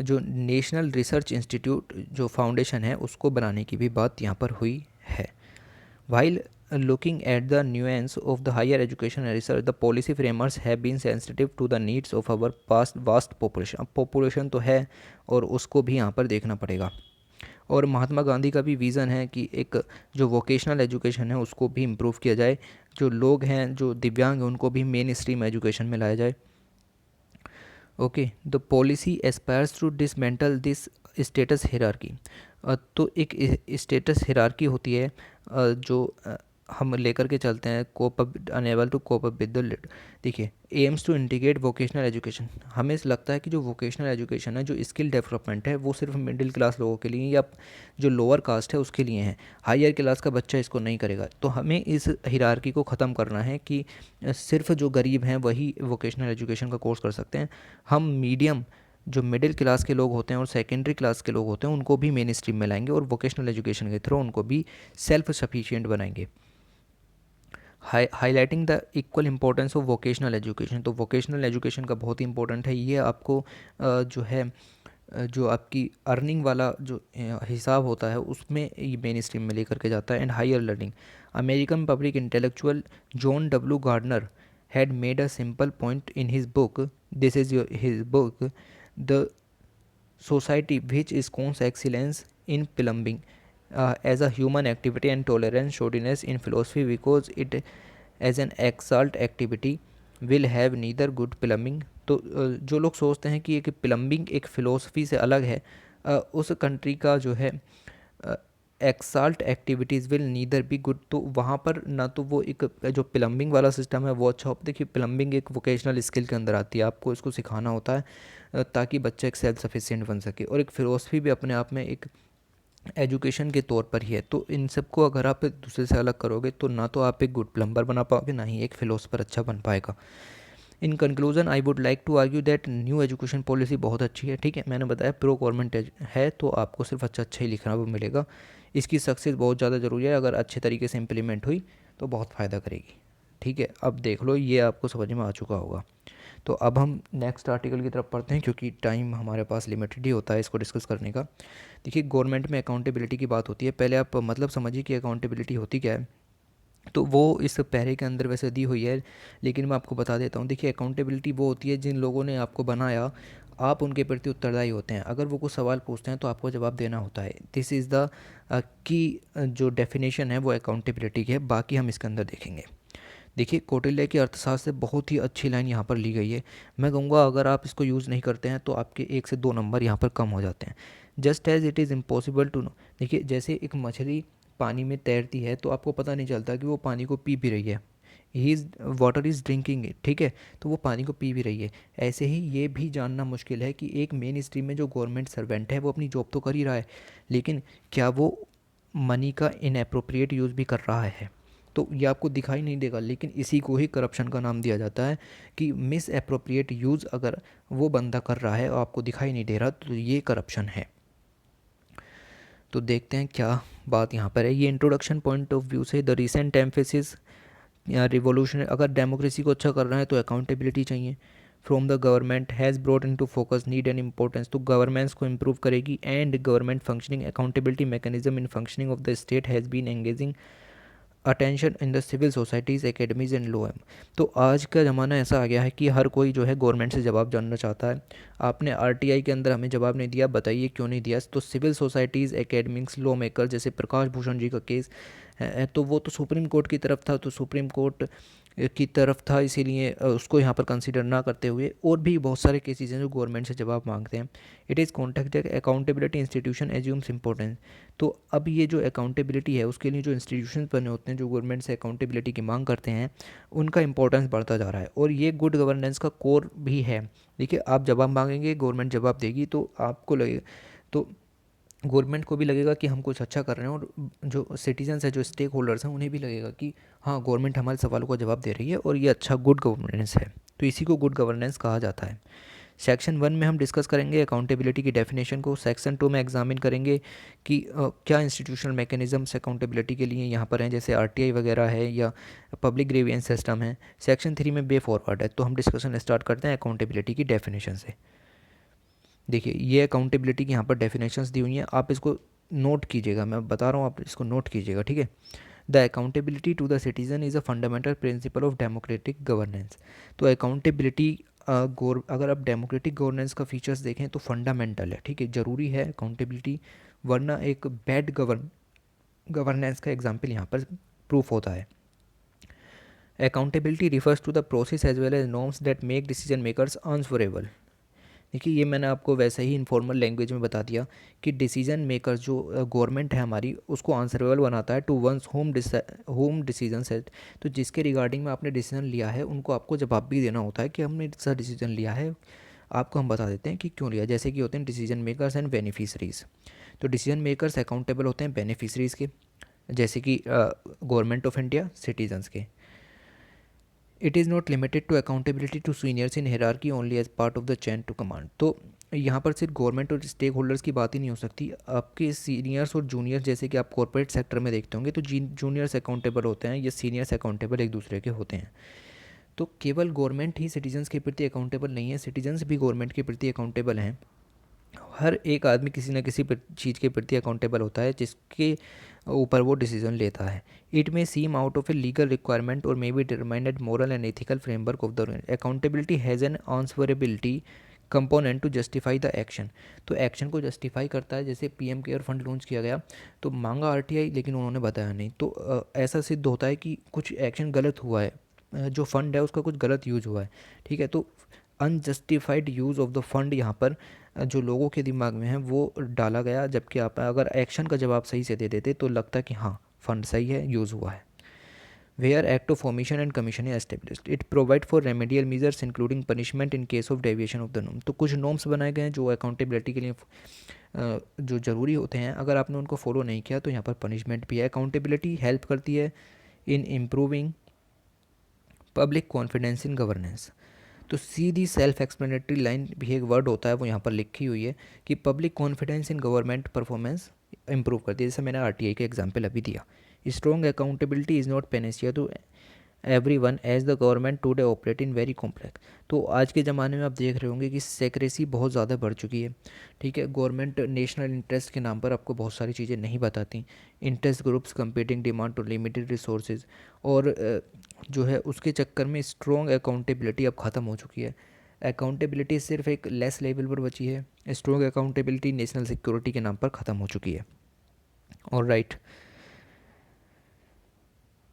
जो नेशनल रिसर्च इंस्टीट्यूट जो फाउंडेशन है उसको बनाने की भी बात यहाँ पर हुई है। While looking at the nuance of the higher education and research, the policy framers have been sensitive to the needs of our vast population। अब population तो है और उसको भी यहाँ पर देखना पड़ेगा, और महात्मा गांधी का भी विज़न है कि एक जो वोकेशनल एजुकेशन है उसको भी इम्प्रूव किया जाए, जो लोग हैं जो दिव्यांग हैं उनको भी मेन स्ट्रीम एजुकेशन में लाया जाए। Okay, the policy aspires to dismantle this status hierarchy. तो एक स्टेटस हिरार्की होती है जो हम लेकर के चलते हैं, cope up, enable to cope up with the lid. देखिए, aims to integrate vocational education. हमें लगता है कि जो वोकेशनल एजुकेशन है, जो स्किल डेवलपमेंट है, वो सिर्फ मिडिल क्लास लोगों के लिए या जो लोअर कास्ट है उसके लिए है, हायर क्लास का बच्चा इसको नहीं करेगा। तो हमें इस हिरार्की को ख़त्म करना है कि सिर्फ जो गरीब हैं वही वोकेशनल एजुकेशन का कोर्स कर सकते हैं। हम मीडियम, जो मिडिल क्लास के लोग होते हैं और सेकेंडरी क्लास के लोग होते हैं, उनको भी मेन स्ट्रीम में लाएंगे और वोकेशनल एजुकेशन के थ्रू उनको भी सेल्फ सफिशिएंट बनाएंगे। Highlighting the equal importance of vocational education. तो वोकेशनल एजुकेशन का बहुत ही इंपॉर्टेंट है, ये आपको जो है जो आपकी अर्निंग वाला जो हिसाब होता है उसमें ये मेन स्ट्रीम में लेकर के जाता है। And higher learning, American public intellectual John W Gardner had made a simple point in his book. This is his book, The Society which scorns excellence in plumbing as a human activity and tolerance shoddiness in philosophy because it as an exalt activity will have neither good plumbing। तो जो लोग सोचते हैं कि एक plumbing एक philosophy से अलग है, उस कंट्री का जो है exalt activities will neither be good. तो वहाँ पर ना तो वो एक जो प्लम्बिंग वाला सिस्टम है वो अच्छा हो। देखिए, प्लम्बिंग एक वोकेशनल स्किल के अंदर आती है, आपको इसको सिखाना होता है ताकि बच्चा एक सेल्फ सफिशिएंट बन सके, और एक फ़िलोसफी भी अपने आप में एक एजुकेशन के तौर पर ही है। तो इन सबको अगर आप एक दूसरे से अलग करोगे तो ना तो आप एक गुड प्लम्बर बना पाओगे, ना ही एक फ़िलोसफर अच्छा बन पाएगा। In conclusion I would like to argue that new education policy बहुत अच्छी है। ठीक है, मैंने बताया प्रो गवर्नमेंट है, तो आपको सिर्फ अच्छा अच्छा ही लिखना वो मिलेगा। इसकी सक्सेस बहुत ज़्यादा ज़रूरी है, अगर अच्छे तरीके से इम्प्लीमेंट हुई तो बहुत फ़ायदा करेगी। ठीक है, अब देख लो, ये आपको समझ में आ चुका होगा। तो अब हम नेक्स्ट आर्टिकल की तरफ पढ़ते हैं, क्योंकि टाइम हमारे पास लिमिटेड ही होता है इसको डिस्कस करने का। देखिए, गवर्नमेंट में अकाउंटेबिलिटी की बात होती है। पहले आप मतलब समझिए कि अकाउंटेबिलिटी होती क्या है। तो वो इस पैरे के अंदर वैसे दी हुई है, लेकिन मैं आपको बता देता हूँ। देखिए, अकाउंटेबिलिटी वो होती है जिन लोगों ने आपको बनाया, आप उनके प्रति उत्तरदायी होते हैं। अगर वो कुछ सवाल पूछते हैं तो आपको जवाब देना होता है। दिस इज़ द की जो डेफिनेशन है वो अकाउंटेबिलिटी की है। बाकी हम इसके अंदर देखेंगे। देखिए, कौटिल्य की अर्थशास्त्र से बहुत ही अच्छी लाइन यहाँ पर ली गई है। मैं कहूँगा अगर आप इसको यूज़ नहीं करते हैं तो आपके 1 से 2 नंबर यहाँ पर कम हो जाते हैं। Just as it is impossible to know. देखिए, जैसे एक मछली पानी में तैरती है तो आपको पता नहीं चलता कि वो पानी को पी भी रही है। He is water is drinking it, ठीक है, तो वो पानी को पी भी रही है। ऐसे ही ये भी जानना मुश्किल है कि एक मेन स्ट्रीम में जो गवर्नमेंट सर्वेंट है वो अपनी जॉब तो कर ही रहा है, लेकिन क्या वो मनी का इनएप्रोप्रिएट यूज़ भी कर रहा है। तो ये आपको दिखाई नहीं देगा, लेकिन इसी को ही करप्शन का नाम दिया जाता है कि मिस एप्रोप्रिएट यूज़ अगर वो बंदा कर रहा है और आपको दिखाई नहीं दे रहा, तो ये करप्शन है। तो देखते हैं क्या बात यहाँ पर है। ये इंट्रोडक्शन पॉइंट ऑफ व्यू से द रीसेंट एम्फेसिस या रिवॉल्यूशन, अगर डेमोक्रेसी को अच्छा करना है तो अकाउंटेबिलिटी चाहिए from the government has brought into focus need and importance. तो गवर्नेंस को इम्प्रूव करेगी and government functioning accountability mechanism in functioning of the state has been engaging attention in the civil societies academies and law एम। तो आज का ज़माना ऐसा आ गया है कि हर कोई जो है गवर्नमेंट से जवाब जानना चाहता है। आपने आरटीआई के अंदर हमें जवाब नहीं दिया, बताइए क्यों नहीं दिया। तो civil societies, academics, law maker, जैसे प्रकाश भूषण जी का केस है, तो वो तो सुप्रीम कोर्ट की तरफ था, तो सुप्रीम कोर्ट की तरफ था, इसीलिए उसको यहाँ पर कंसीडर ना करते हुए और भी बहुत सारे केसेस हैं जो गवर्नमेंट से जवाब मांगते हैं। It is contacted accountability institution assumes importance. तो अब ये जो अकाउंटेबिलिटी है उसके लिए जो इंस्टीट्यूशन बने होते हैं जो गवर्नमेंट से अकाउंटेबिलिटी की मांग करते हैं, उनका इंपॉर्टेंस बढ़ता जा रहा है और ये गुड गवर्नेंस का कोर भी है। देखिए, आप जवाब मांगेंगे, गवर्नमेंट जवाब देगी, तो आपको लगेगा, तो गवर्नमेंट को भी लगेगा कि हम कुछ अच्छा कर रहे हैं, और जो सिटीजन्स हैं, जो स्टेक होल्डर्स हैं, उन्हें भी लगेगा कि हाँ, गवर्नमेंट हमारे सवालों का जवाब दे रही है और ये अच्छा गुड गवर्नेंस है। तो इसी को गुड गवर्नेंस कहा जाता है। सेक्शन 1 में हम डिस्कस करेंगे अकाउंटेबिलिटी की डेफिनेशन को। सेक्शन 2 में एग्जामिन करेंगे कि क्या इंस्टीट्यूशनल मैकेनिज्म्स अकाउंटेबिलिटी के लिए यहाँ पर हैं, जैसे आरटीआई वगैरह है या पब्लिक ग्रीवियंस सिस्टम है। सेक्शन 3 में वे फॉरवर्ड है। तो हम डिस्कशन स्टार्ट करते हैं अकाउंटेबिलिटी की डेफिनेशन से। देखिए, ये अकाउंटेबिलिटी की यहाँ पर डेफिनेशंस दी हुई हैं, आप इसको नोट कीजिएगा, मैं बता रहा हूँ, आप इसको नोट कीजिएगा, ठीक है। The accountability to the citizen is a fundamental principle of democratic governance. तो अकाउंटेबिलिटी अगर आप डेमोक्रेटिक गवर्नेंस का फीचर्स देखें तो फंडामेंटल है, ठीक है, ज़रूरी है अकाउंटेबिलिटी, वरना एक बैड गवर्नेंस का एग्जाम्पल यहाँ पर प्रूफ होता है। Accountability refers to the process as well as norms that make decision makers answerable. देखिए ये मैंने आपको वैसे ही इनफॉर्मल लैंग्वेज में बता दिया कि डिसीजन मेकर जो गवर्नमेंट है हमारी उसको आंसरेबल बनाता है to once home decision set. तो जिसके रिगार्डिंग में आपने डिसीजन लिया है उनको आपको जवाब भी देना होता है कि हमने ऐसा डिसीजन लिया है, आपको हम बता देते हैं कि क्यों लिया। जैसे कि होते हैं डिसीजन मेकर्स एंड बेनिफिशरीज़। तो डिसीजन मेकर्स अकाउंटेबल होते हैं बेनिफिशरीज़ के, जैसे कि गवर्नमेंट ऑफ इंडिया, सिटीजन्स के। It is not limited to accountability to seniors in hierarchy only as part of the chain to command. तो यहाँ पर सिर्फ गवर्नमेंट और स्टेक होल्डर्स की बात ही नहीं हो सकती, आपके सीनियर्स और जूनियर्स, जैसे कि आप कॉर्पोरेट सेक्टर में देखते होंगे तो जूनियर्स अकाउंटेबल होते हैं या सीनियर्स अकाउंटेबल एक दूसरे के होते हैं। तो केवल गवर्नमेंट ही सिटीजन्स के प्रति अकाउंटेबल नहीं है, सिटीजन्स भी गवर्नमेंट के प्रति अकाउंटेबल हैं। हर एक आदमी किसी न किसी चीज़ के प्रति अकाउंटेबल होता है जिसके ऊपर वो डिसीजन लेता है। It may seem out of a legal requirement और may be determined at moral and ethical framework of the accountability has an answerability component to justify the action. तो एक्शन को जस्टिफाई करता है, जैसे पीएम केयर फंड लॉन्च किया गया तो मांगा आरटीआई लेकिन उन्होंने बताया नहीं, तो ऐसा सिद्ध होता है कि कुछ एक्शन गलत हुआ है, जो फंड है उसका कुछ गलत यूज हुआ है। ठीक है, तो unjustified use of the fund यहाँ पर जो लोगों के दिमाग में है वो डाला गया, जबकि आप अगर एक्शन का जवाब सही से दे देते तो लगता कि हाँ फंड सही है, यूज़ हुआ है। Where act of formation and commission है established, it provide for remedial measures including punishment in case of deviation of the norm. तो कुछ नॉर्म्स बनाए गए हैं जो अकाउंटेबिलिटी के लिए जो ज़रूरी होते हैं, अगर आपने उनको फॉलो नहीं किया तो यहाँ पर पनिशमेंट भी है। अकाउंटेबिलिटी हेल्प करती है in improving public confidence in governance. तो सीधी सेल्फ एक्सप्लेनेटरी लाइन भी एक वर्ड होता है वो यहाँ पर लिखी हुई है कि public confidence in government performance improve करती है, जैसे मैंने आरटीआई का एग्जांपल अभी दिया। Strong accountability is not panacea to everyone as the government today operate in very complex. तो आज के ज़माने में आप देख रहे होंगे कि सेक्रेसी बहुत ज़्यादा बढ़ चुकी है। ठीक है, गवर्नमेंट नेशनल इंटरेस्ट के नाम पर आपको बहुत सारी चीज़ें नहीं बताती। Interest groups competing demand to limited resources, और जो है उसके चक्कर में स्ट्रॉन्ग अकाउंटेबिलिटी अब ख़त्म हो चुकी है। अकाउंटेबिलिटी सिर्फ एक लेस लेवल पर बची है, स्ट्रॉन्ग अकाउंटेबिलिटी नेशनल सिक्योरिटी के नाम पर ख़त्म हो चुकी है। और right,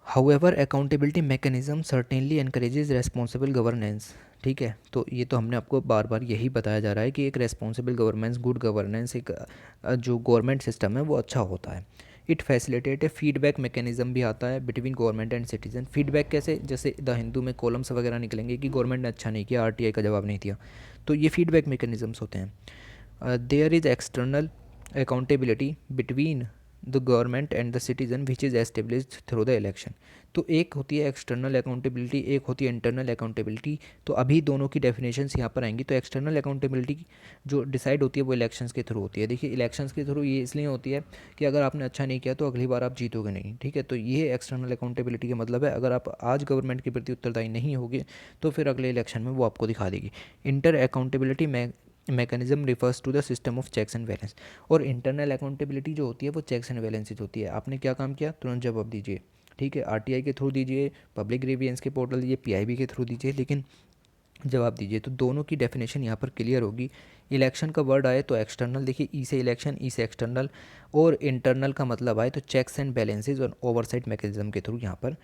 however accountability mechanism certainly encourages responsible governance. ठीक है, तो ये तो हमने आपको बार बार यही बताया जा रहा है कि एक रेस्पॉन्सिबल गवर्नेंस, गुड गवर्नेंस, एक जो गवर्नमेंट सिस्टम है वो अच्छा होता है। It facilitate A feedback mechanism भी आता है between government and citizen. Feedback कैसे, जैसे द हिंदू में कॉलम्स वगैरह निकलेंगे कि गवर्नमेंट ने अच्छा नहीं किया, आरटीआई का जवाब नहीं दिया, तो ये फीडबैक मैकेनिज्म्स होते हैं। There is external accountability between the government and the citizen which is established through the election. तो एक होती है एक्सटर्नल अकाउंटेबिलिटी, एक होती है इंटरनल अकाउंटेबिलिटी। तो अभी दोनों की डेफिनेशंस यहाँ पर आएंगी। तो एक्सटर्नल अकाउंटेबिलिटी जो डिसाइड होती है वो इलेक्शंस के थ्रू होती है। देखिए इलेक्शंस के थ्रू ये इसलिए होती है कि अगर आपने अच्छा नहीं किया तो अगली बार आप जीतोगे नहीं। ठीक है, तो ये एक्सटर्नल अकाउंटेबिलिटी का मतलब है, अगर आप आज गवर्नमेंट के प्रति उत्तरदायी नहीं होगे तो फिर अगले इलेक्शन में वो आपको दिखा देगी। Inter accountability mechanism refers to the system of checks and balance. और इंटरनल अकाउंटेबिलिटी जो होती है वो चेक्स एंड बैलेंसेज होती है। आपने क्या काम किया तुरंत जवाब दीजिए। ठीक है, आरटीआई के थ्रू दीजिए, पब्लिक ग्रीवियंस के पोर्टल दीजिए, पीआईबी के थ्रू दीजिए, लेकिन जवाब दीजिए। तो दोनों की डेफिनेशन यहाँ पर क्लियर होगी। इलेक्शन का वर्ड आए तो एक्सटर्नल, देखिए ई से इलेक्शन, ई से एक्सटर्नल, और इंटरनल का मतलब आए तो चेक्स एंड बैलेंसेज और ओवरसाइट मैकेनिज्म के थ्रू यहाँ पर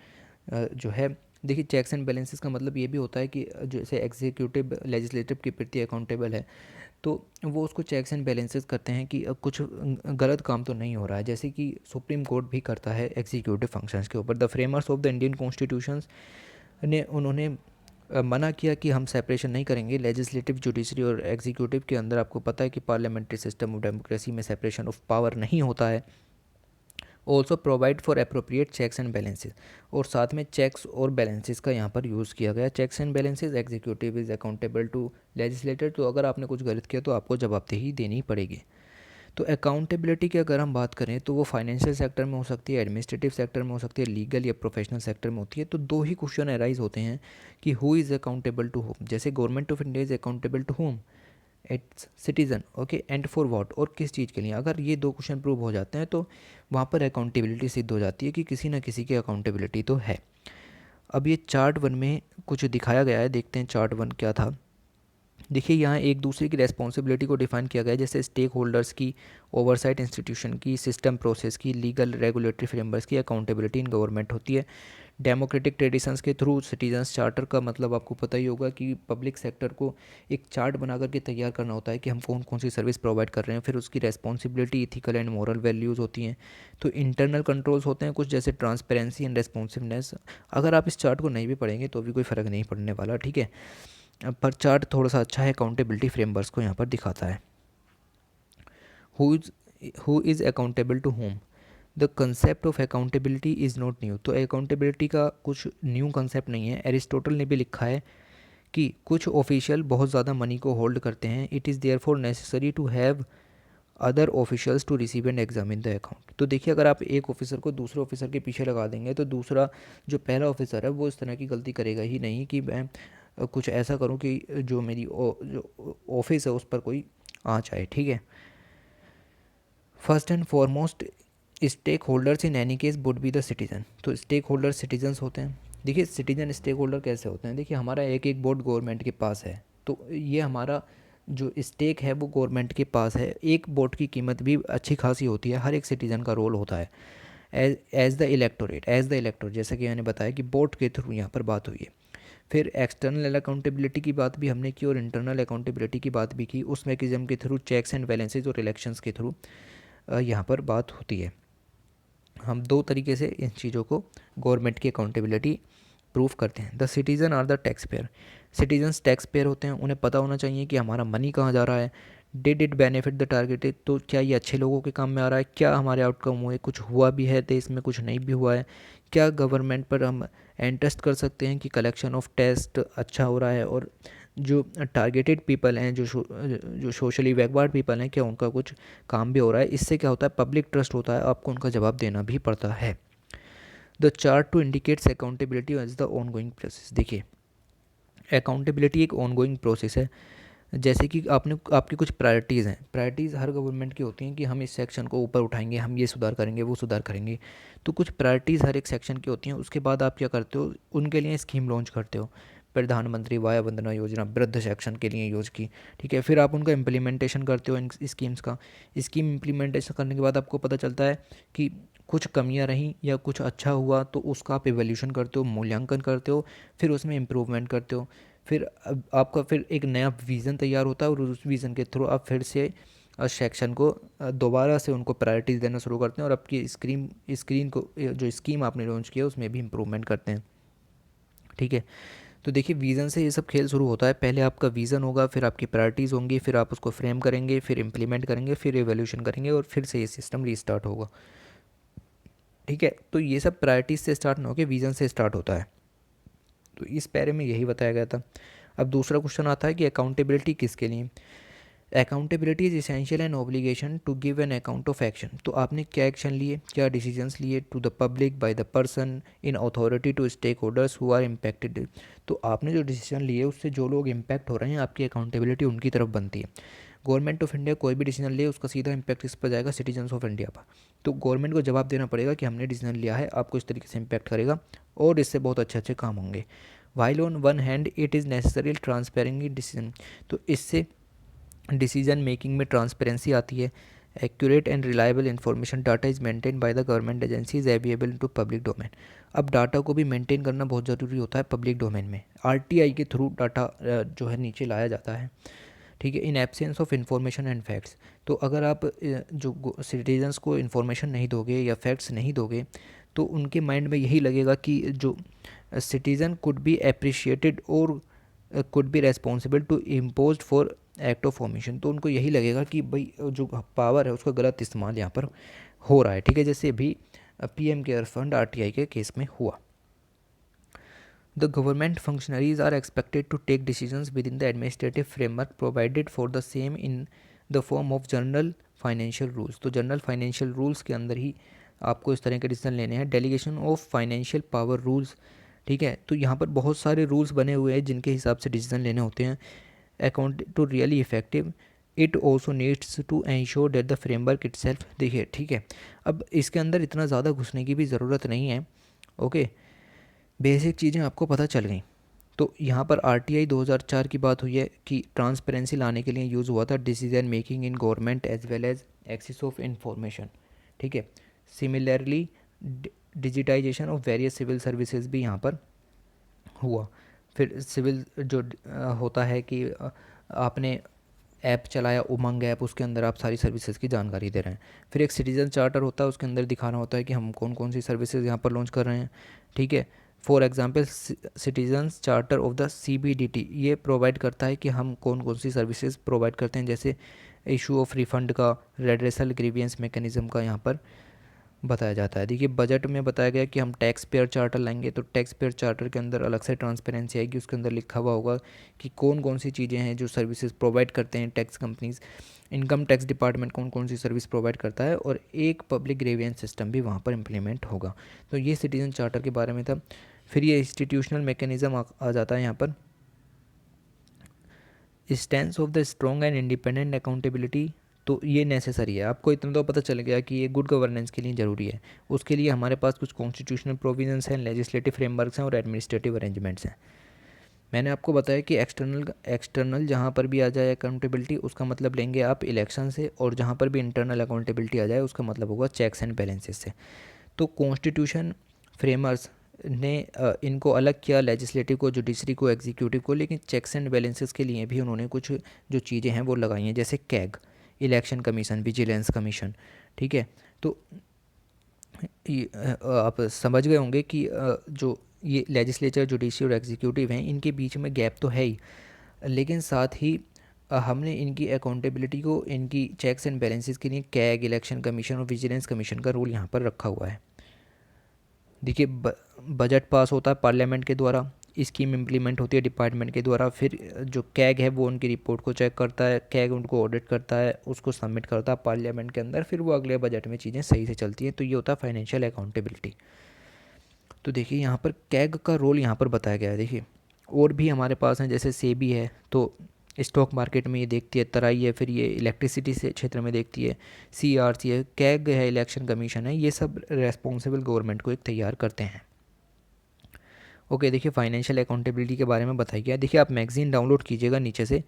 जो है। देखिए चेक्स एंड बैलेंसेस का मतलब ये भी होता है कि जैसे एग्जीक्यूटिव लेजिस्लेटिव के प्रति अकाउंटेबल है तो वो उसको चेक्स एंड बैलेंसेस करते हैं कि कुछ गलत काम तो नहीं हो रहा है, जैसे कि सुप्रीम कोर्ट भी करता है एग्जीक्यूटिव फंक्शंस के ऊपर। The framers of the Indian constitutions ने उन्होंने मना किया कि हम सेपरेशन नहीं करेंगे लेजिस्लेटिव, जुडिशरी और एग्जीक्यूटिव के अंदर। आपको पता है कि पार्लियामेंट्री सिस्टम ऑफ डेमोक्रेसी में सेपरेशन ऑफ पावर नहीं होता है। Also provide for appropriate checks and balances, और साथ में चेक्स और बैलेंसेस का यहाँ पर यूज़ किया गया। Checks and balances, executive is accountable to legislator, तो अगर आपने कुछ गलत किया तो आपको जवाबदेही देनी पड़ेगी। तो अकाउंटेबिलिटी की अगर हम बात करें तो वो फाइनेंशियल सेक्टर में हो सकती है, एडमिनिस्ट्रेटिव सेक्टर में हो सकती है, लीगल या प्रोफेशनल सेक्टर में होती है। तो दो ही क्वेश्चन अराइज होते हैं कि who is accountable to whom. जैसे government of India is accountable to whom, its citizen, okay, and for what, और किस चीज़ के लिए। अगर ये दो क्वेश्चन प्रूव हो जाते हैं तो वहाँ पर अकाउंटेबिलिटी सिद्ध हो जाती है कि किसी न किसी की अकाउंटेबिलिटी तो है। अब ये चार्ट 1 में कुछ दिखाया गया है, देखते हैं चार्ट 1 क्या था। देखिए यहाँ एक दूसरे की रेस्पॉन्सिबिलिटी को डिफाइन किया गया है, जैसे स्टेक होल्डर्स की, ओवरसाइट इंस्टीट्यूशन की, सिस्टम प्रोसेस की, लीगल रेगुलेटरी फ्रेमवर्क्स की, अकाउंटेबिलिटी इन गवर्नमेंट होती है। डेमोक्रेटिक ट्रेडिशंस के थ्रू सिटीजन्स चार्टर का मतलब आपको पता ही होगा कि पब्लिक सेक्टर को एक चार्ट बना करके तैयार करना होता है कि हम कौन कौन सी सर्विस प्रोवाइड कर रहे हैं, फिर उसकी responsibility, ethical and moral values होती हैं। तो इंटरनल कंट्रोल्स होते हैं कुछ, जैसे ट्रांसपेरेंसी एंड रेस्पॉन्सिवनेस। अगर आप इस चार्ट को नहीं भी पढ़ेंगे तो भी कोई फ़र्क नहीं पड़ने वाला, ठीक है। पर चार्ट थोड़ा सा अच्छा है, अकाउंटेबिलिटी फ्रेमवर्क्स को यहाँ पर दिखाता है। Who is accountable to whom. The concept of accountability is not new. तो अकाउंटेबिलिटी का कुछ न्यू कंसेप्ट नहीं है, एरिस्टोटल ने भी लिखा है कि कुछ ऑफिशियल बहुत ज़्यादा मनी को होल्ड करते हैं, it is therefore necessary to have other officials to receive and examine the account. तो देखिए अगर आप एक ऑफिसर को दूसरे ऑफिसर के पीछे लगा देंगे तो दूसरा जो पहला ऑफिसर है वो इस तरह की गलती करेगा ही नहीं कि मैं कुछ ऐसा करूं कि जो मेरी जो ऑफिस है उस पर कोई आँच आए, ठीक है। First and foremost stakeholders in any case would be the citizen. तो स्टेक होल्डर सिटीजन्स होते हैं। देखिए सिटीजन स्टेक होल्डर कैसे होते हैं, देखिए हमारा एक एक बोर्ड गवर्नमेंट के पास है, तो ये हमारा जो स्टेक है वो गवर्नमेंट के पास है। एक वोट की कीमत भी अच्छी खासी होती है, हर एक सिटीज़न का रोल होता है as the electorate, as the elector, जैसा कि मैंने बताया कि वोट के थ्रू यहाँ पर बात हुई है। फिर एक्सटर्नल अकाउंटेबिलिटी की बात भी हमने की और इंटरनल अकाउंटेबिलिटी की बात भी की। उस मैकेनिज्म के थ्रू चेक्स एंड बैलेंसेज और इलेक्शंस के थ्रू यहाँ पर बात होती है। हम दो तरीके से इन चीज़ों को गवर्नमेंट की अकाउंटेबिलिटी प्रूफ करते हैं। The citizen are the taxpayer. Citizens taxpayer होते हैं, उन्हें पता होना चाहिए कि हमारा मनी कहाँ जा रहा है। Did it benefit the targeted, तो क्या ये अच्छे लोगों के काम में आ रहा है, क्या हमारे आउटकम हुए, कुछ हुआ भी है देश में, कुछ नहीं भी हुआ है, क्या गवर्नमेंट पर हम एंट्रस्ट कर सकते हैं कि कलेक्शन ऑफ टेस्ट अच्छा हो रहा है, और जो टारगेटेड पीपल हैं, जो सोशली बैकवर्ड पीपल हैं, क्या उनका कुछ काम भी हो रहा है। इससे क्या होता है, पब्लिक ट्रस्ट होता है, आपको उनका जवाब देना भी पड़ता है। The chart to indicates accountability as the ongoing process. देखिए अकाउंटेबिलिटी एक ऑन गोइंग प्रोसेस है, जैसे कि आपकी कुछ प्रायोरिटीज़ हैं। प्रायोरिटीज़ हर गवर्नमेंट की होती हैं कि हम इस सेक्शन को ऊपर उठाएंगे, हम ये सुधार करेंगे, वो सुधार करेंगे। तो कुछ प्रायोरिटीज़ हर एक सेक्शन की होती हैं। उसके बाद आप क्या करते हो, उनके लिए स्कीम लॉन्च करते हो। प्रधानमंत्री वाया वंदना योजना वृद्ध सेक्शन के लिए यूज़ की, ठीक है। फिर आप उनका इम्प्लीमेंटेशन करते हो इन स्कीम्स का। स्कीम इम्प्लीमेंटेशन करने के बाद आपको पता चलता है कि कुछ कमियां रहीं या कुछ अच्छा हुआ, तो उसका आप एवोल्यूशन करते हो, मूल्यांकन करते हो, फिर उसमें इम्प्रूवमेंट करते हो। फिर आपका फिर एक नया विज़न तैयार होता है और उस विज़न के थ्रू आप फिर से सेक्शन को दोबारा से उनको प्रायोरिटीज़ देना शुरू करते हैं और आपकी स्क्रीन को जो स्कीम आपने लॉन्च किया उसमें भी इम्प्रूवमेंट करते हैं, ठीक है। तो देखिए विज़न से ये सब खेल शुरू होता है। पहले आपका विज़न होगा, फिर आपकी प्रायोरिटीज़ होंगी, फिर आप उसको फ्रेम करेंगे, फिर इम्प्लीमेंट करेंगे, फिर एवोल्यूशन करेंगे और फिर से ये सिस्टम रीस्टार्ट होगा, ठीक है। तो ये सब प्रायोरिटीज़ से स्टार्ट ना होकर विज़न से स्टार्ट होता है। तो इस पैरे में यही बताया गया था। अब दूसरा क्वेश्चन आता है कि अकाउंटेबिलिटी किसके लिए। Accountability is essential and obligation to give an account of action. तो आपने क्या एक्शन लिए, क्या डिसीजंस लिए, to the public by the person in authority to stakeholders who are impacted. तो आपने जो डिसीजन लिए उससे जो लोग इम्पैक्ट हो रहे हैं, आपकी अकाउंटेबिलिटी उनकी तरफ बनती है। गवर्नमेंट ऑफ इंडिया कोई भी डिसीजन ले उसका सीधा इम्पैक्ट इस पर जाएगा, सिटीजन्स ऑफ इंडिया पर। तो गवर्नमेंट को जवाब देना पड़ेगा कि हमने डिसीजन लिया है, आपको इस तरीके से इम्पैक्ट करेगा और इससे बहुत अच्छे अच्छे काम होंगे। While on one hand it is necessary transparently decision. तो इससे डिसीजन मेकिंग में ट्रांसपेरेंसी आती है। Accurate and reliable information data is maintain by the government agencies available to public domain. अब डाटा को भी मेंटेन करना बहुत ज़रूरी होता है पब्लिक डोमेन में। आरटीआई के थ्रू डाटा जो है नीचे लाया जाता है, ठीक है। In absence of information and facts. तो अगर आप जो सिटीजन्स को इन्फॉर्मेशन नहीं दोगे या फैक्ट्स नहीं दोगे तो उनके माइंड में यही लगेगा कि जो सिटीज़न कुड बी अप्रिशिएटेड और could be responsible to impose for act of formation. तो उनको यही लगेगा कि भाई जो पावर है उसका गलत इस्तेमाल यहाँ पर हो रहा है, ठीक है। जैसे अभी पीएम केयर फंड आरटीआई के केस में हुआ। The government functionaries are expected to take decisions within the administrative framework provided for the same in the form of general financial rules। तो जनरल फाइनेंशियल रूल्स के अंदर ही आपको इस तरह के डिसीजन लेने हैं। Delegation of financial power rules, ठीक है। तो यहाँ पर बहुत सारे रूल्स बने हुए हैं जिनके हिसाब से डिसीजन लेने होते हैं। Account to really effective it also needs to ensure that the framework itself. देखिए ठीक है, अब इसके अंदर इतना ज़्यादा घुसने की भी ज़रूरत नहीं है, ओके। बेसिक चीज़ें आपको पता चल गई। तो यहाँ पर RTI 2004 की बात हुई है कि ट्रांसपेरेंसी लाने के लिए यूज़ हुआ था, decision making in government as well as access of information, ठीक है। Similarly digitisation of various civil services भी यहाँ पर हुआ। फिर सिविल जो होता है कि आपने ऐप चलाया, उमंग ऐप, उसके अंदर आप सारी सर्विसेज की जानकारी दे रहे हैं। फिर एक सिटीज़न चार्टर होता है, उसके अंदर दिखाना होता है कि हम कौन कौन सी सर्विसेज यहाँ पर लॉन्च कर रहे हैं, ठीक है। For example citizens charter of the CBDT ये प्रोवाइड करता है कि हम कौन कौन सी सर्विसेज प्रोवाइड करते हैं, जैसे इशू ऑफ रिफ़ंड का, रेड्रेसल ग्रीवियंस मैकेनिज़्म का यहाँ पर बताया जाता है। देखिए बजट में बताया गया कि हम टैक्स पेयर चार्टर लाएंगे, तो टैक्स पेयर चार्टर के अंदर अलग से ट्रांसपेरेंसी आएगी, उसके अंदर लिखा हुआ होगा कि कौन कौन सी चीज़ें हैं जो सर्विसेज प्रोवाइड करते हैं tax companies, income tax department कौन कौन सी सर्विस प्रोवाइड करता है, और एक पब्लिक ग्रीवियंस सिस्टम भी वहाँ पर इम्प्लीमेंट होगा। तो ये सिटीजन चार्टर के बारे में था। फिर ये इंस्टीट्यूशनल मैकेनिज़्म आ जाता है यहाँ पर। Stance of the strong and independent accountability, तो ये नेसेसरी है। आपको इतना तो पता चल गया कि ये गुड गवर्नेंस के लिए ज़रूरी है। उसके लिए हमारे पास कुछ कॉन्स्टिट्यूशनल प्रोविजंस हैं, लेजिस्लेटिव फ्रेमवर्क्स हैं और एडमिनिस्ट्रेटिव अरेंजमेंट्स हैं। मैंने आपको बताया कि एक्सटर्नल जहाँ पर भी आ जाए अकाउंटेबिलिटी, उसका मतलब लेंगे आप इलेक्शन से, और जहाँ पर भी इंटरनल अकाउंटेबिलिटी आ जाए उसका मतलब होगा चेक्स एंड बैलेंसेस से। तो कॉन्स्टिट्यूशन फ्रेमर्स ने इनको अलग किया, लेजिस्लेटिव को, जुडिशरी को, एग्जीक्यूटिव को, लेकिन चेक्स एंड बैलेंसेस के लिए भी उन्होंने कुछ जो चीज़ें हैं वो लगाई हैं, जैसे CAG, election commission, vigilance commission, ठीक है। तो आप समझ गए होंगे कि जो ये लेजिस्लेचर, जुडिशरी और एग्जीक्यूटिव हैं, इनके बीच में गैप तो है ही, लेकिन साथ ही हमने इनकी अकाउंटेबिलिटी को, इनकी चेक्स एंड बैलेंसेस के लिए कैग, इलेक्शन कमीशन और विजिलेंस कमीशन का रोल यहाँ पर रखा हुआ है। देखिए बजट पास होता है पार्लियामेंट के द्वारा, स्कीम इम्प्लीमेंट होती है डिपार्टमेंट के द्वारा, फिर जो कैग है वो उनकी रिपोर्ट को चेक करता है, कैग उनको ऑडिट करता है, उसको सबमिट करता है पार्लियामेंट के अंदर, फिर वो अगले बजट में चीज़ें सही से चलती हैं। तो ये होता है फाइनेंशियल अकाउंटेबिलिटी। तो देखिए यहाँ पर कैग का रोल यहाँ पर बताया गया है। देखिए और भी हमारे पास हैं, जैसे सेबी है, तो स्टॉक मार्केट में ये देखती है, तराई है, फिर ये इलेक्ट्रिसिटी से क्षेत्र में देखती है, CRC है, कैग है, इलेक्शन कमीशन है, ये सब रेस्पॉन्सिबल गवर्नमेंट को एक तैयार करते हैं। ओके देखिए फाइनेंशियल अकाउंटेबिलिटी के बारे में बताया गया। देखिए आप मैगज़ीन डाउनलोड कीजिएगा नीचे से,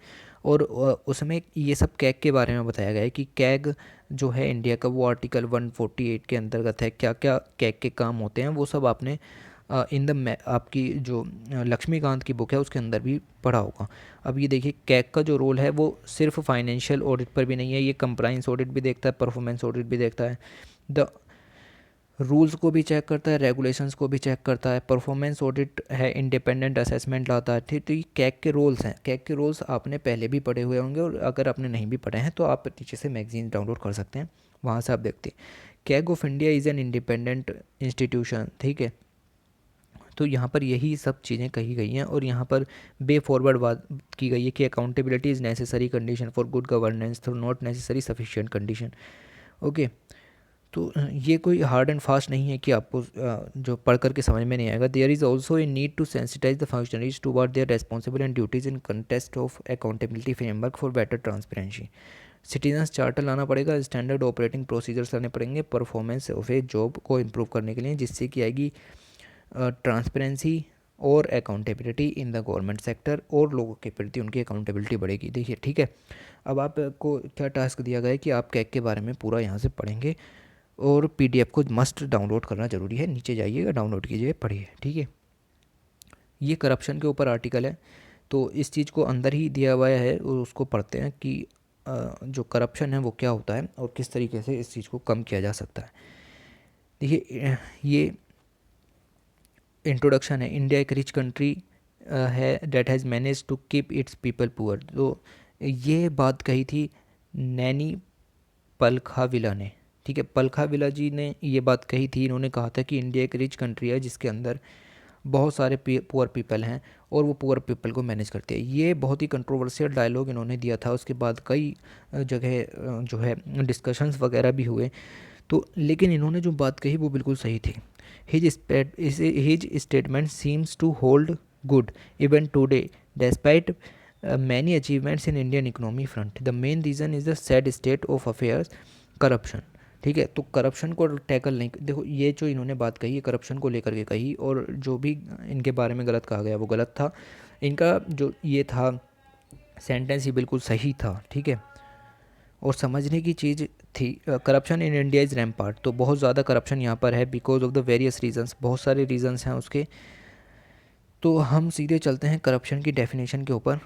और उसमें ये सब कैग के बारे में बताया गया है कि कैग जो है इंडिया का, वो आर्टिकल 148 के अंतर्गत है। क्या क्या कैग के काम होते हैं वो सब आपने इन द आपकी जो लक्ष्मीकांत की बुक है उसके अंदर भी पढ़ा होगा। अब ये देखिए कैग का जो रोल है वो सिर्फ फाइनेंशियल ऑडिट पर भी नहीं है, ये कंप्लाइंस ऑडिट भी देखता है, परफॉर्मेंस ऑडिट भी देखता है, द रूल्स को भी चेक करता है, रेगुलेशंस को भी चेक करता है, परफॉर्मेंस ऑडिट है, इंडिपेंडेंट असेसमेंट लाता है। ठीक, तो ये कैग के रोल्स हैं। कैग के रोल्स आपने पहले भी पढ़े हुए होंगे, और अगर आपने नहीं भी पढ़े हैं तो आप नीचे से मैगजीन डाउनलोड कर सकते हैं, वहाँ से आप देखते हैं। CAG of India is an independent institution, ठीक है। तो यहाँ पर यही सब चीज़ें कही गई हैं, और यहाँ पर बे फॉरवर्ड बात की गई है कि accountability is necessary condition for good governance through not necessary sufficient condition. Okay, तो ये कोई हार्ड एंड फास्ट नहीं है कि आपको जो पढ़ करके समझ में नहीं आएगा। There is also a need to sensitise the functionaries toward their responsible and duties in contest of accountability framework for better transparency. Citizens charter लाना पड़ेगा, स्टैंडर्ड ऑपरेटिंग प्रोसीजर्स लाने पड़ेंगे परफॉर्मेंस ऑफ ए जॉब को improve करने के लिए, जिससे कि आएगी ट्रांसपेरेंसी और accountability in the government sector, और लोगों के प्रति उनकी अकाउंटेबिलिटी बढ़ेगी। देखिए ठीक है, अब आपको क्या टास्क दिया गया है कि आप कैग के बारे में पूरा यहाँ से पढ़ेंगे, और PDF को मस्ट डाउनलोड करना ज़रूरी है। नीचे जाइएगा, डाउनलोड कीजिए, पढ़िए, ठीक है। ये करप्शन के ऊपर आर्टिकल है, तो इस चीज़ को अंदर ही दिया हुआ है, और उसको पढ़ते हैं कि जो करप्शन है वो क्या होता है और किस तरीके से इस चीज़ को कम किया जा सकता है। देखिए ये इंट्रोडक्शन है। इंडिया एक रिच कंट्री है that has manage to keep its people poor. तो ये बात कही थी नैनी पलखाविला ने, ठीक है। पलखाविला जी ने ये बात कही थी। इन्होंने कहा था कि इंडिया एक रिच कंट्री है जिसके अंदर बहुत सारे पुअर पीपल हैं, और वो पुअर पीपल को मैनेज करती है। ये बहुत ही कंट्रोवर्शियल डायलॉग इन्होंने दिया था। उसके बाद कई जगह जो है डिस्कशंस वगैरह भी हुए, तो लेकिन इन्होंने जो बात कही वो बिल्कुल सही थी। His statement seems to hold good even today despite many achievements in Indian economy front. The main reason is the sad state of affairs, corruption, ठीक है। तो करप्शन को टैकल नहीं, देखो ये जो इन्होंने बात कही है करप्शन को लेकर के कही, और जो भी इनके बारे में गलत कहा गया वो गलत था। इनका जो ये था सेंटेंस, ये बिल्कुल सही था, ठीक है। और समझने की चीज़ थी, corruption in India is rampart, तो बहुत ज़्यादा करप्शन यहाँ पर है because of the various reasons, बहुत सारे रीजंस हैं उसके। तो हम सीधे चलते हैं करप्शन की डेफिनेशन के ऊपर।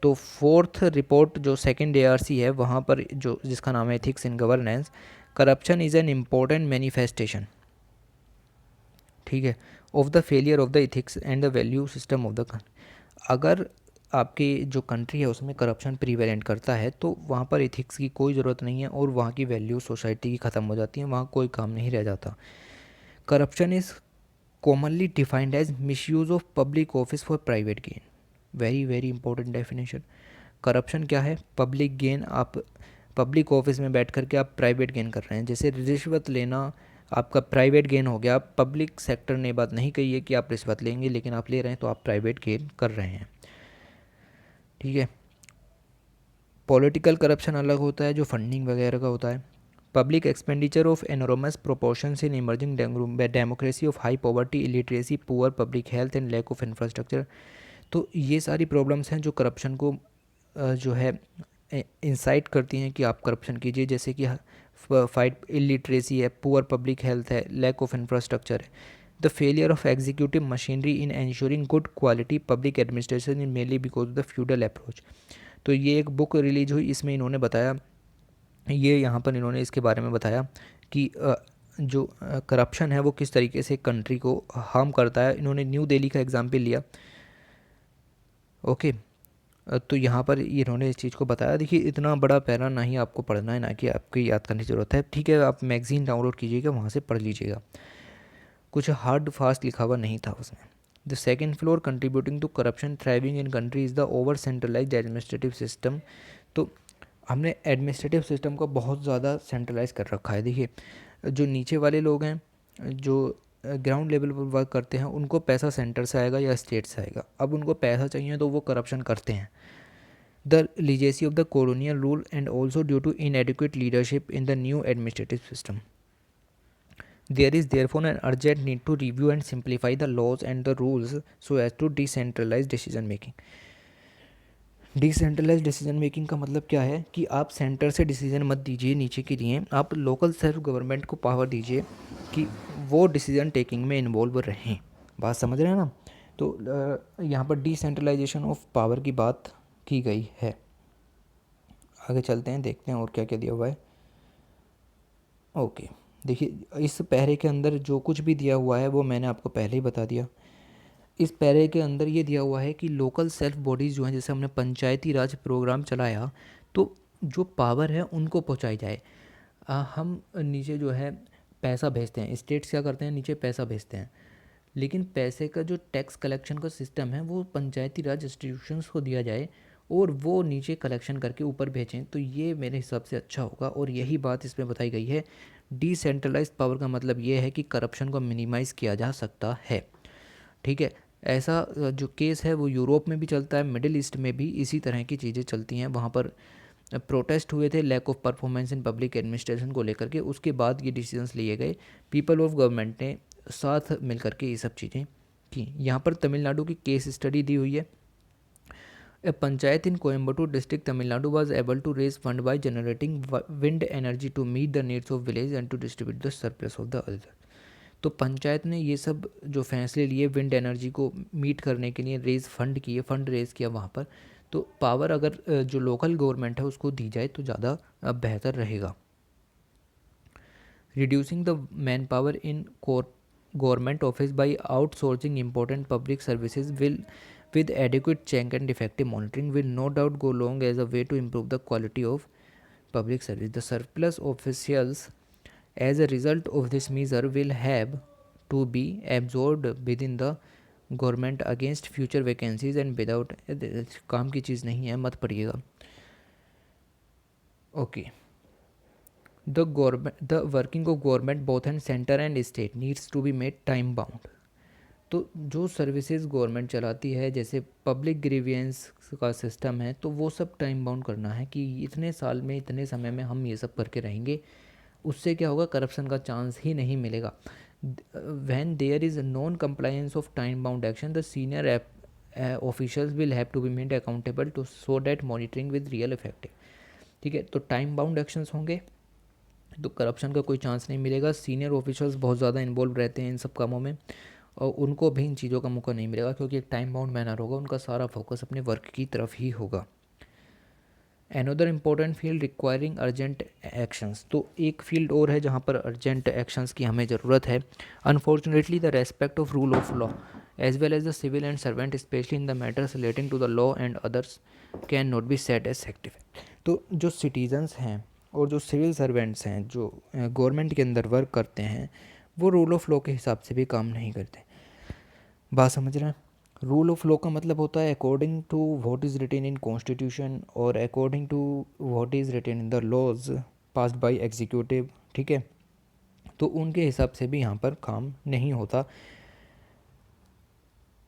तो फोर्थ रिपोर्ट जो सेकंड ARC है वहाँ पर जो जिसका नाम है ethics in governance, corruption is an important manifestation, ठीक है, of the failure of the ethics and the value system of the. अगर आपकी जो कंट्री है उसमें करप्शन प्रीवेलेंट करता है तो वहाँ पर एथिक्स की कोई ज़रूरत नहीं है और वहाँ की वैल्यू सोसाइटी की ख़त्म हो जाती है, वहाँ कोई काम नहीं रह जाता। Corruption is commonly defined as misuse of public office for private gain. Very very important definition. Corruption क्या है? पब्लिक गेन, आप पब्लिक ऑफिस में बैठ करके आप प्राइवेट गेन कर रहे हैं, जैसे रिश्वत लेना आपका प्राइवेट गेन हो गया। पब्लिक सेक्टर ने बात नहीं कही है कि आप रिश्वत लेंगे, लेकिन आप ले रहे हैं तो आप प्राइवेट गेन कर रहे हैं, ठीक है। पॉलिटिकल करप्शन अलग होता है जो फंडिंग वगैरह का होता है। Public expenditure of enormous proportions in emerging democracy of high poverty, illiteracy, poor public health and lack of infrastructure. तो ये सारी प्रॉब्लम्स हैं जो करप्शन को जो है इंसाइट करती हैं कि आप करप्शन कीजिए, जैसे कि फाइट इलिटरेसी है, पुअर पब्लिक हेल्थ है, लैक ऑफ इंफ्रास्ट्रक्चर है। The failure of executive machinery in ensuring good quality public administration in mainly because of the feudal approach. तो ये एक बुक रिलीज हुई, इसमें इन्होंने बताया, ये यहाँ पर इन्होंने इसके बारे में बताया कि जो करप्शन है वो किस तरीके से कंट्री को हार्म करता है। इन्होंने न्यू दिल्ली का एग्जाम्पल लिया, ओके। तो यहाँ पर इन्होंने इस चीज़ को बताया। देखिए इतना बड़ा पैरा ना ही आपको पढ़ना है, ना कि आपको याद करने की ज़रूरत है, ठीक है। आप मैगज़ीन डाउनलोड कीजिएगा, वहाँ से पढ़ लीजिएगा, कुछ हार्ड फास्ट लिखा हुआ नहीं था उसमें। The second floor contributing to corruption thriving in country is the over centralised administrative system. तो हमने एडमिनिस्ट्रेटिव सिस्टम को बहुत ज़्यादा सेंट्रलाइज कर रखा है। देखिए जो नीचे वाले लोग हैं, जो ग्राउंड लेवल पर वर्क करते हैं, उनको पैसा सेंटर से आएगा या स्टेट से आएगा। अब उनको पैसा चाहिए तो वो करप्शन करते हैं। The legacy of the colonial rule and also due to inadequate leadership in the new administrative system. There is therefore an urgent need to review and simplify the laws and the rules so as to decentralize decision making. Decentralize decision making का मतलब क्या है कि आप centre से decision मत दीजिए नीचे के लिए, आप लोकल सेल्फ गवर्नमेंट को पावर दीजिए कि वो डिसीजन टेकिंग में इन्वॉल्व रहें। बात समझ रहे हैं ना? तो यहाँ पर डिसेंट्रलाइजेशन ऑफ पावर की बात की गई है। आगे चलते हैं, देखते हैं और क्या क्या दिया हुआ है। ओके, देखिए इस पैरे के अंदर जो कुछ भी दिया हुआ है वो मैंने आपको पहले ही बता दिया। इस पैरे के अंदर ये दिया हुआ है कि लोकल सेल्फ बॉडीज़ जो हैं, जैसे हमने पंचायती राज प्रोग्राम चलाया, तो जो पावर है उनको पहुंचाई जाए। हम नीचे जो है पैसा भेजते हैं, स्टेट्स क्या करते हैं, नीचे पैसा भेजते हैं, लेकिन पैसे का जो टैक्स कलेक्शन का सिस्टम है वो पंचायती राज इंस्टीट्यूशंस को दिया जाए और वो नीचे कलेक्शन करके ऊपर भेजें, तो ये मेरे हिसाब से अच्छा होगा। और यही बात इसमें बताई गई है। डिसेंट्रलाइज्ड पावर का मतलब ये है कि करप्शन को मिनिमाइज़ किया जा सकता है, ठीक है। ऐसा जो केस है वो यूरोप में भी चलता है, मिडिल ईस्ट में भी इसी तरह की चीज़ें चलती हैं। वहाँ पर प्रोटेस्ट हुए थे lack of performance in public administration को लेकर के, उसके बाद ये डिसीजंस लिए गए। पीपल ऑफ गवर्नमेंट ने साथ मिल करके ये सब चीज़ें की। यहाँ पर तमिलनाडु की केस स्टडी दी हुई है। A panchayat in Coimbatore district Tamil Nadu was able to raise fund by generating wind energy to meet the needs of village and to distribute the surplus of the earth. तो पंचायत ने ये सब जो फैसले लिए विंड एनर्जी को मीट करने के लिए, रेज फंड किए, फंड रेज किया वहाँ पर। तो पावर अगर जो लोकल गवर्नमेंट है उसको दी जाए तो ज़्यादा बेहतर रहेगा। Reducing the man power in government office by outsourcing important public services will with adequate check and effective monitoring will no doubt go long as a way to improve the quality of public service. The surplus officials as a result of this measure will have to be absorbed within the government against future vacancies and without, काम की चीज़ नहीं है, मत पढ़िएगा, okay. The working of government both and centre and state needs to be made time bound. तो जो services government चलाती है, जैसे पब्लिक ग्रीवियंस का सिस्टम है, तो वो सब टाइम बाउंड करना है कि इतने साल में, इतने समय में हम ये सब करके रहेंगे, उससे क्या होगा, करप्शन का चांस ही नहीं मिलेगा। When there is non compliance of time bound action the senior officials will have to be made accountable to so that monitoring with real effective. ठीक है, तो टाइम बाउंड एक्शंस होंगे तो करप्शन का कोई चांस नहीं मिलेगा। सीनियर ऑफिसर्स बहुत ज़्यादा इन्वॉल्व रहते हैं इन सब कामों में और उनको भी इन चीज़ों का मौका नहीं मिलेगा, क्योंकि एक टाइम बाउंड मैनर होगा, उनका सारा फोकस अपने वर्क की तरफ ही होगा। Another important field requiring urgent actions, तो एक फील्ड और है जहाँ पर अर्जेंट एक्शंस की हमें ज़रूरत है। Unfortunately the respect of rule of law as well as the civil and servant specially in the matters relating to the law and others can not be set as active. तो जो citizens हैं और जो civil servants हैं जो government के अंदर work करते हैं, वो रूल ऑफ लॉ के हिसाब से भी काम नहीं करते। बात समझ रहे हैं? रूल ऑफ लॉ का मतलब होता है according to what is written in constitution और according to what is written in the laws passed by executive. ठीक है, तो उनके हिसाब से भी यहाँ पर काम नहीं होता।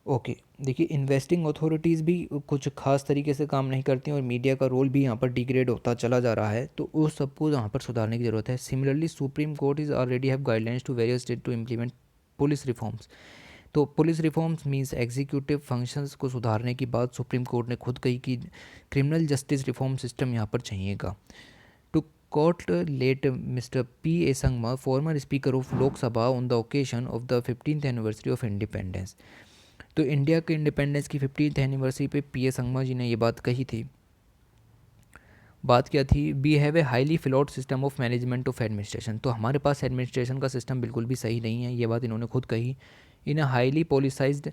ओके, देखिए इन्वेस्टिंग अथॉरिटीज़ भी कुछ खास तरीके से काम नहीं करती हैं और मीडिया का रोल भी यहाँ पर डिग्रेड होता चला जा रहा है, तो उस सबको यहाँ पर सुधारने की ज़रूरत है। Similarly supreme court is already have guidelines to various state to implement police reforms. तो police reforms means executive functions को सुधारने की बात सुप्रीम कोर्ट ने खुद कही कि क्रिमिनल जस्टिस रिफॉर्म सिस्टम यहाँ पर चाहिएगा। To quote late mister P A Sangma former speaker of Lok Sabha on the occasion of the 15th anniversary of independence. तो इंडिया के इंडिपेंडेंस की 15th एनिवर्सरी पे पी ए संगमा जी ने ये बात कही थी। बात क्या थी? We have a highly flawed system of management of administration. तो हमारे पास एडमिनिस्ट्रेशन का सिस्टम बिल्कुल भी सही नहीं है, ये बात इन्होंने खुद कही। In a highly politicized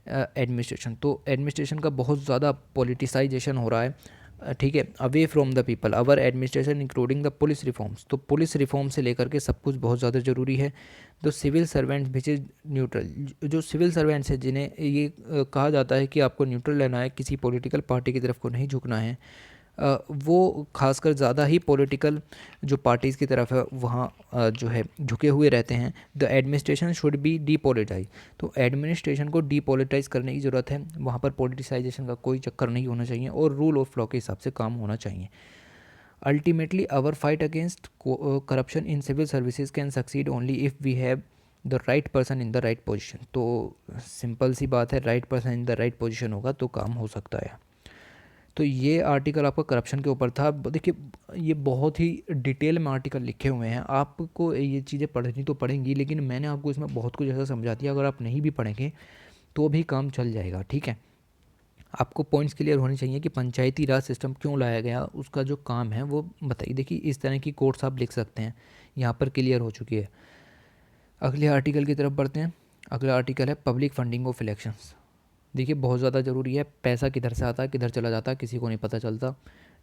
administration, तो एडमिनिस्ट्रेशन का बहुत ज़्यादा पॉलिटिसाइजेशन हो रहा है। ठीक है, away from the people our administration including the police reforms. तो पुलिस रिफॉर्म से लेकर के सब कुछ बहुत ज़्यादा ज़रूरी है। The civil servants which is neutral, जो सिविल सर्वेंट्स हैं जिन्हें ये कहा जाता है कि आपको न्यूट्रल रहना है, किसी पॉलिटिकल पार्टी की तरफ को नहीं झुकना है, वो खासकर ज़्यादा ही पॉलिटिकल जो पार्टीज़ की तरफ है वहाँ जो है झुके हुए रहते हैं। द एडमिनिस्ट्रेशन शुड बी डीपोलिटाइज, तो एडमिनिस्ट्रेशन को डीपोलिटाइज करने की ज़रूरत है, वहाँ पर पॉलिटिसाइजेशन का कोई चक्कर नहीं होना चाहिए और रूल ऑफ लॉ के हिसाब से काम होना चाहिए। Ultimately our fight against corruption in civil services can succeed only if we have the right person in the right position. तो सिंपल सी बात है, right person in the right position होगा तो काम हो सकता है। तो ये आर्टिकल आपका करप्शन के ऊपर था। देखिए ये बहुत ही डिटेल में आर्टिकल लिखे हुए हैं, आपको ये चीज़ें पढ़नी तो पड़ेंगी, लेकिन मैंने आपको इसमें बहुत कुछ ऐसा समझा दिया, अगर आप नहीं भी पढ़ेंगे तो भी काम चल जाएगा। ठीक है, आपको पॉइंट्स क्लियर होने चाहिए कि पंचायती राज सिस्टम क्यों लाया गया, उसका जो काम है वो बताइए। देखिए इस तरह की कोट्स आप लिख सकते हैं, यहाँ पर क्लियर हो चुकी है। अगले आर्टिकल की तरफ बढ़ते हैं। अगला आर्टिकल है पब्लिक फंडिंग ऑफ इलेक्शंस। देखिए बहुत ज़्यादा ज़रूरी है, पैसा किधर से आता है किधर चला जाता है किसी को नहीं पता चलता।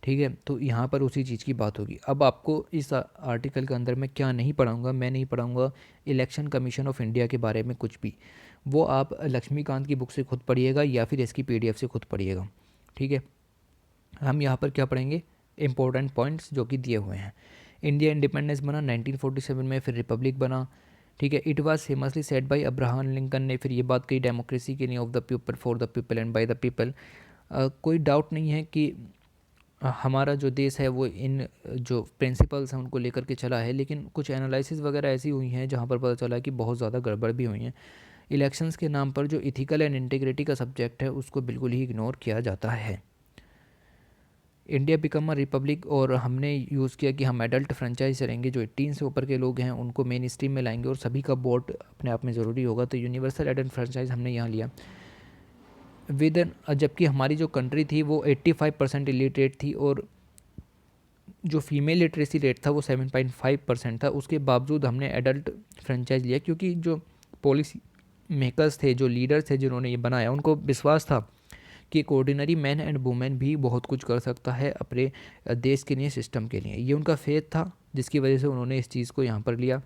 ठीक है, तो यहाँ पर उसी चीज़ की बात होगी। अब आपको इस आर्टिकल के अंदर मैं क्या नहीं पढ़ाऊँगा, मैं नहीं पढ़ाऊँगा इलेक्शन कमीशन ऑफ इंडिया के बारे में कुछ भी, वो आप लक्ष्मीकांत की बुक से खुद पढ़िएगा या फिर इसकी PDF से खुद पढ़िएगा। ठीक है, हम यहाँ पर क्या पढ़ेंगे, इंपॉर्टेंट पॉइंट्स जो कि दिए हुए हैं। इंडिया इंडिपेंडेंस बना 1947 में, फिर रिपब्लिक बना। ठीक है, it was famously said bye Abraham Lincoln ने फिर ये बात कही, डेमोक्रेसी की नहीं of the people for the people and by the people. कोई डाउट नहीं है कि हमारा जो देश है वो इन जो प्रिंसिपल्स हैं उनको लेकर के चला है, लेकिन कुछ एनालिसिस वगैरह ऐसी हुई हैं जहाँ पर पता चला है कि बहुत ज़्यादा गड़बड़ भी हुई हैं। इलेक्शंस के नाम पर जो इथिकल एंड इंटीग्रिटी का सब्जेक्ट है उसको बिल्कुल ही इग्नोर किया जाता है। इंडिया बिकम अ रिपब्लिक, और हमने यूज़ किया कि हम एडल्ट फ्रेंचाइज करेंगे, जो 18 से ऊपर के लोग हैं उनको मेन स्ट्रीम में लाएंगे और सभी का वोट अपने आप में ज़रूरी होगा, तो यूनिवर्सल एडल्ट फ्रेंचाइज हमने यहाँ लिया। विद जबकि हमारी जो कंट्री थी वो 85% इलिटरेट थी और जो फीमेल लिटरेसी रेट था वो 7.5% था, उसके बावजूद हमने एडल्ट फ्रेंचाइज लिया क्योंकि जो पॉलिसी मेकर्स थे, जो लीडर्स थे जिन्होंने ये बनाया, उनको विश्वास था कि एक ऑर्डिनरी मैन एंड वुमेन भी बहुत कुछ कर सकता है अपने देश के लिए, सिस्टम के लिए। ये उनका फेथ था जिसकी वजह से उन्होंने इस चीज़ को यहाँ पर लिया।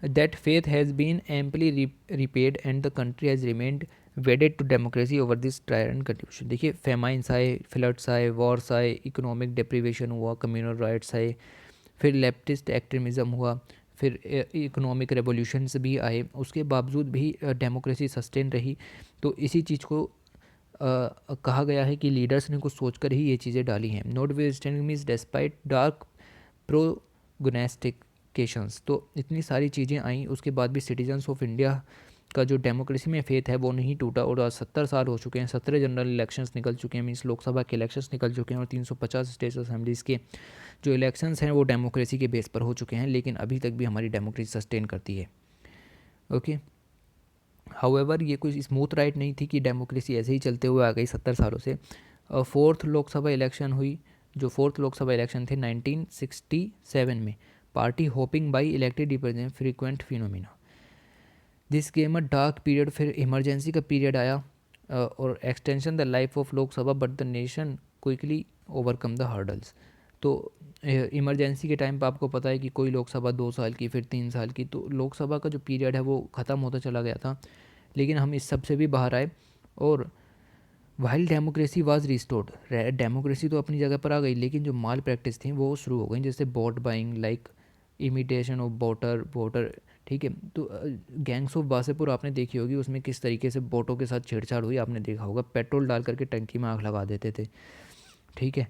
That faith has been amply repaid and the country has remained wedded to democracy over this trial and contribution. देखिए फेमाइंस आए, फ्लड्स आए, वॉर्स आए, इकोनॉमिक डिप्रीवेशन हुआ, कम्युनल राइट्स आए, फिर लेफ्टिस्ट एक्सट्रीमिज़म हुआ, फिर इकोनॉमिक रेवोल्यूशंस भी आए, उसके बावजूद भी डेमोक्रेसी सस्टेन रही। तो इसी चीज़ को कहा गया है कि लीडर्स ने कुछ सोचकर ही ये चीज़ें डाली हैं। Note western means despite dark prognostications, तो इतनी सारी चीज़ें आई, उसके बाद भी सिटीजन्स ऑफ इंडिया का जो डेमोक्रेसी में फेथ है वो नहीं टूटा। और आज 70 साल हो चुके हैं, 17 जनरल इलेक्शंस निकल चुके हैं, मीन्स लोकसभा के इलेक्शंस निकल चुके हैं, और 350 स्टेट असेंबलीज़ के जो इलेक्शंस हैं वो डेमोक्रेसी के बेस पर हो चुके हैं, लेकिन अभी तक भी हमारी डेमोक्रेसी सस्टेन करती है। ओके, हाउएवर ये कोई स्मूथ राइड नहीं थी कि डेमोक्रेसी ऐसे ही चलते हुए आ गई 70 सालों से। फोर्थ लोकसभा इलेक्शन हुई, जो फोर्थ लोकसभा इलेक्शन थे 1967 में, party hopping by elected represent frequent phenomena, this game a dark period. फिर इमरजेंसी का पीरियड आया और extension the life of Lok Sabha, but the nation quickly overcome the hurdles. तो इमरजेंसी के टाइम पर आपको पता है कि कोई लोकसभा 2 साल की, फिर 3 साल की, तो लोकसभा का जो पीरियड है वो ख़त्म होता चला गया था, लेकिन हम इस सब से भी बाहर आए। और while democracy was restored, democracy तो अपनी जगह पर आ गई, लेकिन जो माल प्रैक्टिस थी वो शुरू हो गई, जैसे vote buying, like imitation of voter, ठीक है। तो गैंग्स ऑफ वासेपुर आपने देखी होगी, उसमें किस तरीके से वोटों के साथ छेड़छाड़ हुई आपने देखा होगा, पेट्रोल डाल करके टंकी में आग लगा देते थे, ठीक है।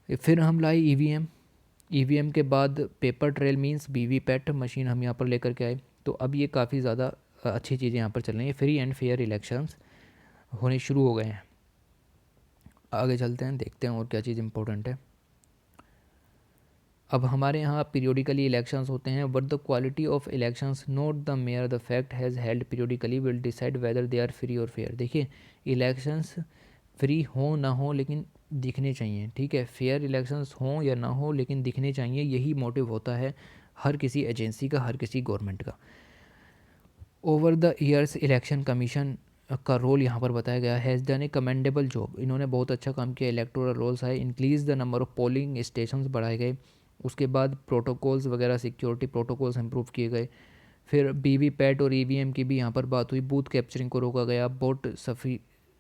फिर हम लाए ईवीएम, ईवीएम के बाद paper trail means VVPAT machine हम यहाँ पर लेकर के आए। तो अब ये काफ़ी ज़्यादा अच्छी चीज़ें यहाँ पर चल रही हैं, फ्री एंड फेयर इलेक्शंस होने शुरू हो गए हैं। आगे चलते हैं, देखते हैं और क्या चीज़ इंपॉर्टेंट है। अब हमारे यहाँ पीरियोडिकली इलेक्शंस होते हैं, but the quality of elections not the mere the fact has held periodically will decide whether they are free और फेयर। देखिए, इलेक्शंस फ्री हो ना हो लेकिन दिखने चाहिए, ठीक है। फेयर इलेक्शंस हों या ना हो लेकिन दिखने चाहिए, यही मोटिव होता है हर किसी एजेंसी का, हर किसी गवर्नमेंट का। Over the years election commission का रोल यहाँ पर बताया गया, has done A commendable job, इन्होंने बहुत अच्छा काम किया। इलेक्टोरल रोल्स है, increase the number of polling stations बढ़ाए गए, उसके बाद प्रोटोकॉल्स वगैरह सिक्योरिटी प्रोटोकॉल्स इंप्रूव किए गए। फिर वीवीपैट और ईवीएम की भी यहाँ पर बात हुई, बूथ कैप्चरिंग को रोका गया, वोट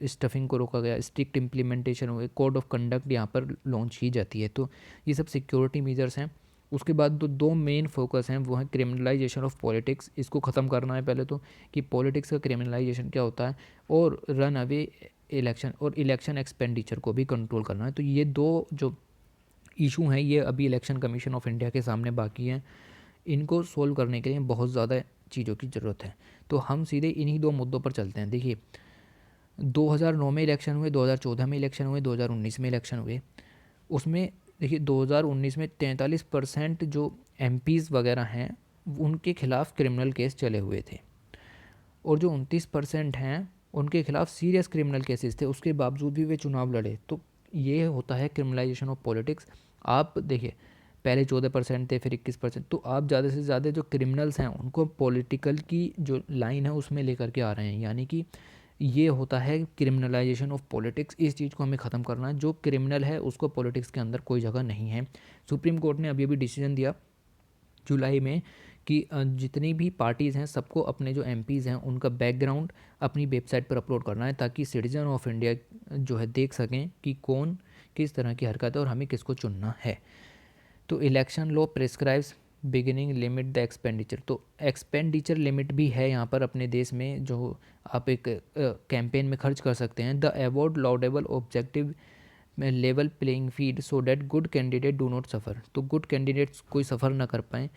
स्टफिंग को रोका गया, स्ट्रिक्ट इम्प्लीमेंटेशन हुए, कोड ऑफ कंडक्ट यहाँ पर लॉन्च की जाती है। तो ये सब सिक्योरिटी मेजर्स हैं। उसके बाद दो मेन फोकस हैं, वो हैं क्रिमिनलाइजेशन ऑफ पॉलिटिक्स, इसको ख़त्म करना है पहले तो, कि पॉलिटिक्स का क्रिमिनलाइजेशन क्या होता है, और रन अवे इलेक्शन और इलेक्शन एक्सपेंडिचर को भी कंट्रोल करना है। तो ये दो जो इशू हैं ये अभी इलेक्शन कमीशन ऑफ इंडिया के सामने बाकी हैं, इनको सोल्व करने के लिए बहुत ज़्यादा चीज़ों की ज़रूरत है। तो हम सीधे इन्हीं दो मुद्दों पर चलते हैं। देखिए, 2009 में इलेक्शन हुए, 2014 में इलेक्शन हुए, 2019 में इलेक्शन हुए। उसमें देखिए 2019 में 43% जो एमपीज़ वगैरह हैं उनके खिलाफ क्रिमिनल केस चले हुए थे, और जो 29% हैं उनके खिलाफ सीरियस क्रिमिनल केसेस थे, उसके बावजूद भी वे चुनाव लड़े। तो ये होता है क्रिमिनलाइजेशन ऑफ पॉलिटिक्स। आप देखिए, पहले 14% थे, फिर 21%, तो आप ज़्यादा से ज़्यादा जो क्रिमिनल्स हैं उनको पॉलिटिकल की जो लाइन है उसमें लेकर के आ रहे हैं, यानी कि ये होता है क्रिमिनलाइजेशन ऑफ पॉलिटिक्स। इस चीज़ को हमें ख़त्म करना है, जो क्रिमिनल है उसको पॉलिटिक्स के अंदर कोई जगह नहीं है। सुप्रीम कोर्ट ने अभी अभी डिसीजन दिया जुलाई में कि जितनी भी पार्टीज़ हैं सबको अपने जो एमपीज़ हैं उनका बैकग्राउंड अपनी वेबसाइट पर अपलोड करना है, ताकि सिटीजन ऑफ इंडिया जो है देख सकें कि कौन किस तरह की हरकत है और हमें किसको चुनना है। तो election law prescribes beginning limit the expenditure, तो एक्सपेंडिचर लिमिट भी है यहाँ पर अपने देश में, जो आप एक कैंपेन में खर्च कर सकते हैं। द अवॉर्ड लॉडेबल ऑब्जेक्टिव में level playing field so that good candidate do not suffer, तो गुड कैंडिडेट्स कोई सफ़र ना कर पाएँ,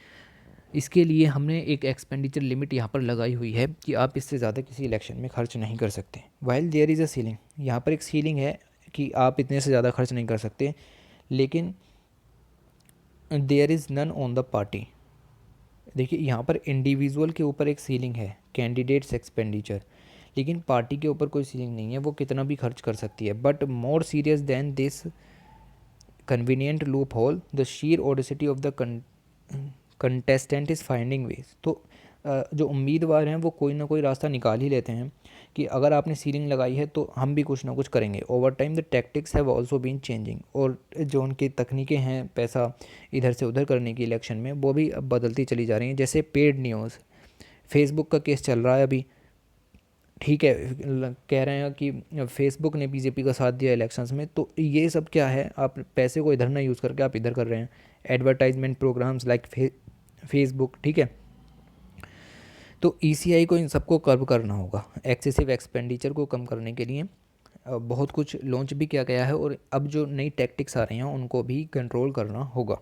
इसके लिए हमने एक एक्सपेंडिचर लिमिट यहाँ पर लगाई हुई है कि आप इससे ज़्यादा किसी इलेक्शन में खर्च नहीं कर सकते। While there is a ceiling, यहाँ पर एक सीलिंग है कि आप इतने से ज़्यादा खर्च नहीं कर सकते, लेकिन there is none on the party. देखिए, यहाँ पर इंडिविजुअल के ऊपर एक सीलिंग है, कैंडिडेट्स एक्सपेंडिचर, लेकिन पार्टी के ऊपर कोई सीलिंग नहीं है, वो कितना भी खर्च कर सकती है। But more serious than this convenient loophole the sheer audacity of the contestant is finding ways. तो जो उम्मीदवार हैं वो कोई ना कोई रास्ता निकाल ही लेते हैं कि अगर आपने सीलिंग लगाई है तो हम भी कुछ ना कुछ करेंगे। Over time the tactics have also been changing, और जो उनकी तकनीकें हैं पैसा इधर से उधर करने की इलेक्शन में, वो भी अब बदलती चली जा रही हैं। जैसे पेड न्यूज़, फेसबुक का केस चल रहा है अभी, ठीक है, कह रहे हैं कि फेसबुक ने बीजेपी का साथ दिया इलेक्शंस में। तो ये सब क्या है, आप पैसे को इधर ना यूज़ करके आप इधर कर रहे हैं, एडवर्टाइजमेंट प्रोग्राम्स लाइक फेसबुक, ठीक है। तो ईसीआई को इन सबको कर्व करना होगा, एक्सेसिव एक्सपेंडिचर को कम करने के लिए बहुत कुछ लॉन्च भी किया गया है, और अब जो नई टैक्टिक्स आ रही हैं उनको भी कंट्रोल करना होगा।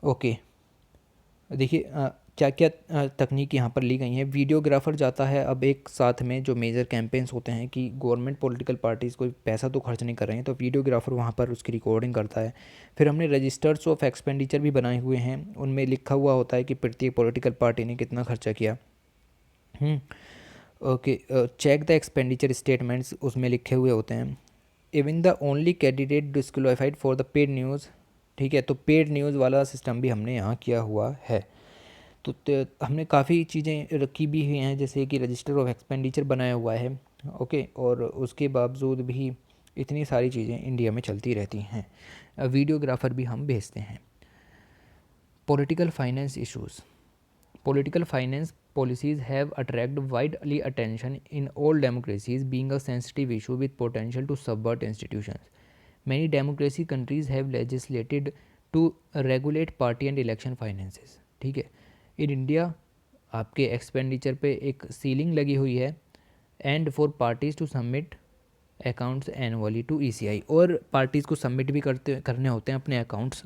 ओके, देखिए क्या क्या तकनीक यहाँ पर ली गई हैं। वीडियोग्राफर जाता है अब एक साथ में, जो मेजर कैंपेन्स होते हैं कि गवर्नमेंट पॉलिटिकल पार्टीज़ कोई पैसा तो खर्च नहीं कर रहे हैं, तो वीडियोग्राफर वहाँ पर उसकी रिकॉर्डिंग करता है। फिर हमने रजिस्टर्स ऑफ एक्सपेंडिचर भी बनाए हुए हैं, उनमें लिखा हुआ होता है कि प्रत्येक पॉलिटिकल पार्टी ने कितना खर्चा किया। Okay, check the expenditure statements उसमें लिखे हुए होते हैं। Even the only candidate disqualified for the paid news, ठीक है, तो पेड न्यूज़ वाला सिस्टम भी हमने यहाँ किया हुआ है। तो हमने काफ़ी चीज़ें रखी भी हुई हैं, जैसे कि रजिस्टर ऑफ एक्सपेंडिचर बनाया हुआ है। ओके, और उसके बावजूद भी इतनी सारी चीज़ें इंडिया में चलती रहती हैं। वीडियोग्राफर भी हम भेजते हैं। Political finance issues, political finance policies have attracted widely attention in all democracies, being a sensitive issue with potential to subvert institutions. Many democracy countries have legislated to regulate party and election finances. ठीक है, in India आपके expenditure पे एक ceiling लगी हुई है, and for parties to submit accounts annually to ECI, और parties को सबमिट भी करने होते हैं अपने accounts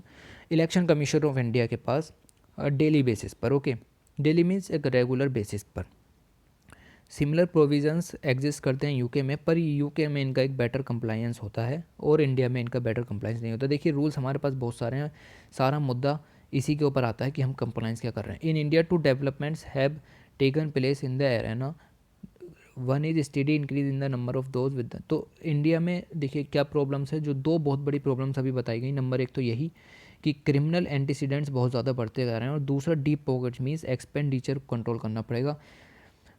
election commission of India के पास डेली बेसिस पर। ओके, डेली मीन्स एक रेगुलर बेसिस पर। सिमिलर प्रोविजंस एग्जिस्ट करते हैं यूके में, पर यूके में इनका एक बेटर कंप्लायंस होता है और इंडिया में इनका बेटर कंप्लायंस नहीं होता। देखिए रूल्स हमारे पास बहुत सारे हैं, सारा मुद्दा इसी के ऊपर आता है कि हम कंप्लायंस क्या कर रहे हैं। In India two developments have taken place in the arena, one is steady increase in the number of those with. तो इंडिया में देखिए क्या प्रॉब्लम्स है, जो दो बहुत बड़ी प्रॉब्लम्स अभी बताई गई। नंबर एक तो यही कि क्रिमिनल एंटीसीडेंट्स बहुत ज़्यादा बढ़ते जा रहे हैं, और दूसरा deep pockets means expenditure control करना पड़ेगा।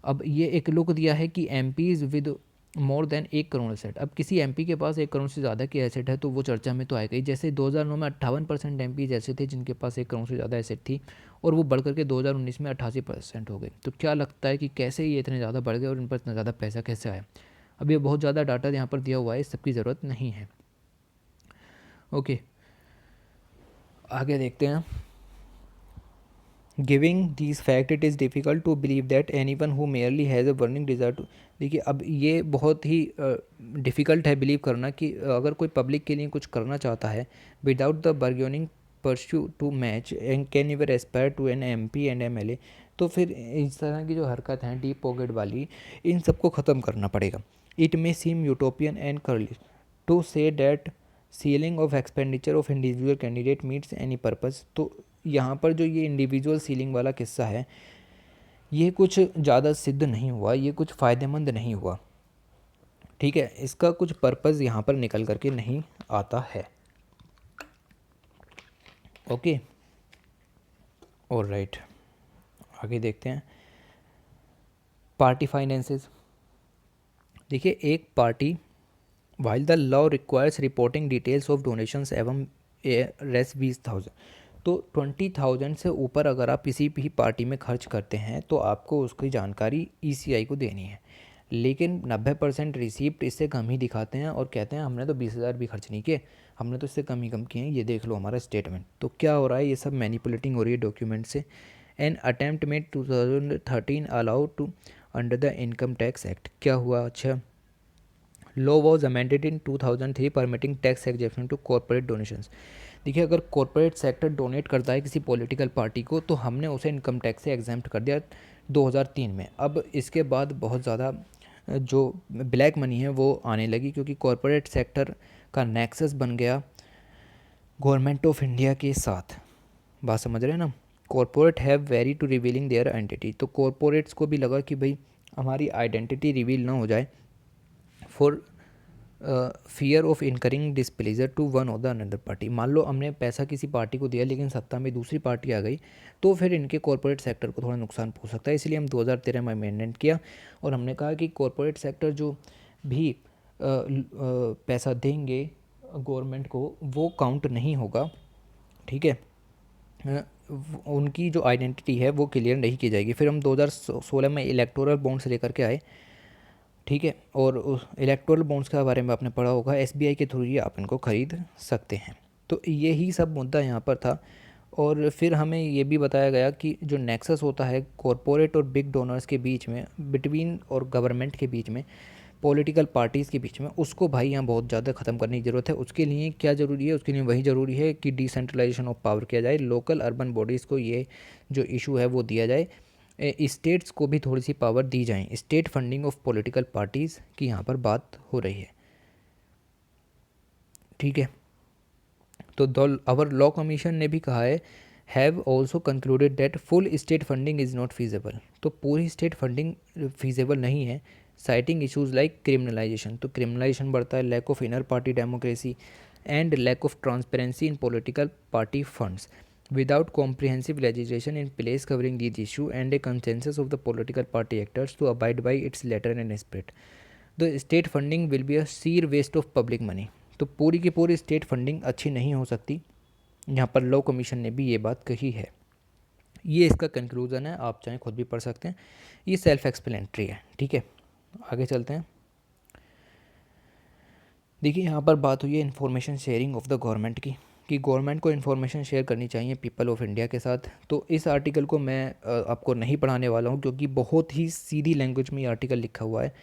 अब ये एक लुक दिया है कि MPs with more than 1 crore asset. अब किसी एमपी के पास 1 करोड़ से ज़्यादा की एसेट है तो वो चर्चा में तो आएगा ही। जैसे 2009 में 58% एमपीज ऐसे थे जिनके पास 1 करोड़ से ज़्यादा एसेट थी, और वो बढ़ करके 2019 में 88% हो गए। तो क्या लगता है कि कैसे ये इतने ज़्यादा बढ़ गए और इन पर इतना ज़्यादा पैसा कैसे आया? अब ये बहुत ज़्यादा डाटा यहाँ पर दिया हुआ है, इस सबकी ज़रूरत नहीं है। ओके, आगे देखते हैं। Giving this fact it is difficult to believe that anyone who merely has a burning desire to. देखिए अब ये बहुत ही डिफ़िकल्ट है बिलीव करना कि अगर कोई पब्लिक के लिए कुछ करना चाहता है without the bargaining pursue to match and can ever aspire to an MP and MLA, तो फिर इस तरह की जो हरकत हैं डीप पॉकेट वाली, इन सबको ख़त्म करना पड़ेगा। It may seem utopian and curly to say that ceiling of expenditure of individual candidate meets any purpose. तो यहाँ पर जो ये इंडिविजुअल सीलिंग वाला किस्सा है, ये कुछ ज़्यादा सिद्ध नहीं हुआ, ये कुछ फ़ायदेमंद नहीं हुआ। ठीक है, इसका कुछ पर्पज़ यहाँ पर निकल करके नहीं आता है। ओके, और राइट, आगे देखते हैं। पार्टी फाइनेंसेस, देखिए एक party while the law requires reporting details of donations एवं रेस 20,000, तो 20,000 से ऊपर अगर आप किसी भी पार्टी में खर्च करते हैं तो आपको उसकी जानकारी ईसीआई को देनी है। लेकिन 90% रिसीप्ट इससे कम ही दिखाते हैं और कहते हैं हमने तो 20,000 भी खर्च नहीं किए, हमने तो इससे कम ही कम किए हैं, ये देख लो हमारा स्टेटमेंट। तो क्या हो रहा है, ये सब मैनिपुलेटिंग हो रही है डॉक्यूमेंट से। An attempt made 2013 allowed to under the income tax act. क्या हुआ, अच्छा, law was amended in 2003 permitting tax exemption to corporate donations. देखिए अगर कॉर्पोरेट सेक्टर डोनेट करता है किसी पॉलिटिकल पार्टी को तो हमने उसे इनकम टैक्स से एग्जेम्प्ट कर दिया 2003 में। अब इसके बाद बहुत ज़्यादा जो ब्लैक मनी है वो आने लगी, क्योंकि कॉर्पोरेट सेक्टर का नेक्सस बन गया गवर्नमेंट ऑफ इंडिया के साथ। बात समझ रहे हैं ना? Corporate have very to revealing their identity, तो कॉर्पोरेट्स को भी लगा कि भाई हमारी आइडेंटिटी रिवील ना हो जाए, for fear of incurring displeasure to one of the another party. मान लो हमने पैसा किसी पार्टी को दिया लेकिन सत्ता में दूसरी पार्टी आ गई तो फिर इनके कॉर्पोरेट सेक्टर को थोड़ा नुकसान पहुंच सकता है। इसलिए हम 2013 में अमेंडमेंट किया और हमने कहा कि कॉर्पोरेट सेक्टर जो भी पैसा देंगे गवर्नमेंट को वो काउंट नहीं होगा। ठीक है, उनकी जो आइडेंटिटी है वो क्लियर नहीं की जाएगी। फिर हम 2016 में इलेक्टोरल बॉन्ड्स लेकर के आए। ठीक है, और उस इलेक्टोरल बॉन्ड्स के बारे में आपने पढ़ा होगा, एसबीआई के थ्रू ही आप इनको ख़रीद सकते हैं। तो यही सब मुद्दा यहाँ पर था। और फिर हमें ये भी बताया गया कि जो नेक्सस होता है कॉरपोरेट और बिग डोनर्स के बीच में, बिटवीन और गवर्नमेंट के बीच में, पॉलिटिकल पार्टीज़ के बीच में, उसको भाई यहाँ बहुत ज़्यादा ख़त्म करने की ज़रूरत है। उसके लिए क्या ज़रूरी है? उसके लिए वही ज़रूरी है कि डिसेंट्रलाइजेशन ऑफ पावर किया जाए, लोकल अर्बन बॉडीज़ को ये जो इशू है वो दिया जाए, स्टेट्स को भी थोड़ी सी पावर दी जाए। State funding of political parties की यहाँ पर बात हो रही है, ठीक है। तो आवर लॉ कमीशन ने भी कहा है, have also concluded that full state funding is not feasible. तो पूरी स्टेट फंडिंग फीजेबल नहीं है, साइटिंग इशूज़ लाइक क्रिमिनलाइजेशन। तो क्रिमिनलाइजेशन बढ़ता है, lack of inner party democracy and lack of transparency in political party funds without comprehensive legislation in place covering these issue and a consensus of the political party actors to abide by its letter and spirit, the state funding will be a sheer waste of public money। तो पूरी की पूरी state funding अच्छी नहीं हो सकती, यहाँ पर लॉ कमीशन ने भी ये बात कही है। ये इसका कंक्लूज़न है, आप चाहें खुद भी पढ़ सकते हैं, ये सेल्फ एक्सप्लेनेटरी है, ठीक है। आगे चलते हैं। देखिए यहाँ पर बात हुई है information sharing of the government की, कि गवर्नमेंट को इन्फॉर्मेशन शेयर करनी चाहिए पीपल ऑफ इंडिया के साथ। तो इस आर्टिकल को मैं आपको नहीं पढ़ाने वाला हूँ, क्योंकि बहुत ही सीधी लैंग्वेज में ये आर्टिकल लिखा हुआ है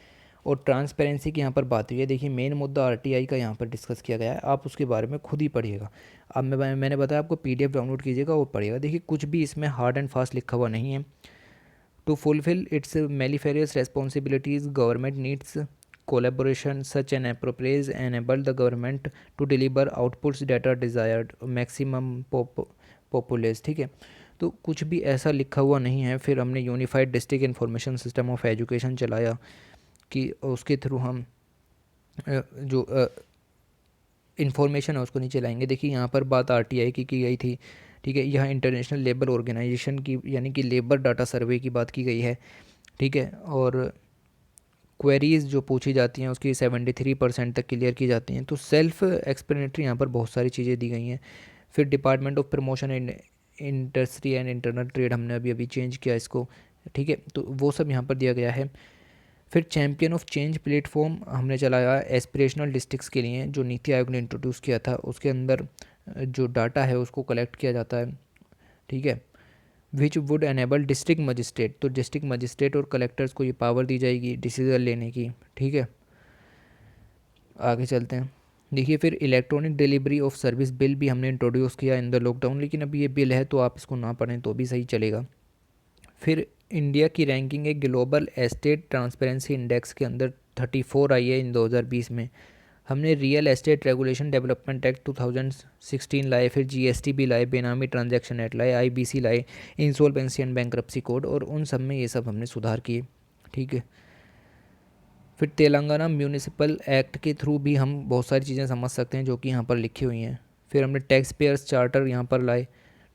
और ट्रांसपेरेंसी की यहाँ पर बात हुई है। देखिए मेन मुद्दा आरटीआई का यहाँ पर डिस्कस किया गया है, आप उसके बारे में खुद ही पढ़िएगा। अब मैंने बताया आपको पीडीएफ डाउनलोड कीजिएगा और पढ़िएगा। देखिए कुछ भी इसमें हार्ड एंड फास्ट लिखा हुआ नहीं है। To fulfil its multifarious responsibilities government needs collaboration such an appropriate enable the government to deliver outputs that are desired maximum populace, ठीक है। तो कुछ भी ऐसा लिखा हुआ नहीं है। फिर हमने unified district information system of education चलाया कि उसके थ्रू हम जो इंफॉर्मेशन है उसको नहीं चलाएंगे। देखिए यहाँ पर बात आरटीआई की गई थी, ठीक है। यहाँ इंटरनेशनल लेबर ऑर्गेनाइजेशन की यानी कि लेबर डाटा सर्वे की बात की गई है, ठीक है। और क्वेरीज़ जो पूछी जाती हैं उसकी 73% तक क्लियर की जाती हैं। तो सेल्फ एक्सप्लेनेटरी यहाँ पर बहुत सारी चीज़ें दी गई हैं। फिर department of promotion and industry and internal trade हमने अभी चेंज किया इसको, ठीक है। तो वो सब यहाँ पर दिया गया है। फिर चैम्पियन ऑफ चेंज प्लेटफॉर्म हमने चलाया एस्पिरेशनल डिस्ट्रिक्ट्स के लिए, जो नीति आयोग ने इंट्रोड्यूस किया था। उसके अंदर जो डाटा है उसको कलेक्ट किया जाता है, ठीक है। Which would enable district magistrate, तो डिस्ट्रिक्ट मजिस्ट्रेट और कलेक्टर्स को ये पावर दी जाएगी डिसीजन लेने की, ठीक है। आगे चलते हैं। देखिए फिर electronic delivery of service bill भी हमने इंट्रोड्यूस किया इन द लॉकडाउन, लेकिन अभी ये बिल है तो आप इसको ना पढ़ें तो भी सही चलेगा। फिर इंडिया की रैंकिंग एक ग्लोबल एस्टेट ट्रांसपेरेंसी इंडेक्स के अंदर 34 आई है इन 2020 में। हमने real estate regulation development act 2016 लाए, फिर जीएसटी भी लाए, बेनामी ट्रांजैक्शन एक्ट लाए, आईबीसी लाए, इंसॉल्वेंसी एंड बैंक्रप्सी कोड, और उन सब में ये सब हमने सुधार किए, ठीक है। फिर तेलंगाना म्यूनिसिपल एक्ट के थ्रू भी हम बहुत सारी चीज़ें समझ सकते हैं जो कि यहाँ पर लिखी हुई हैं। फिर हमने टैक्स पेयर्स चार्टर यहाँ पर लाए।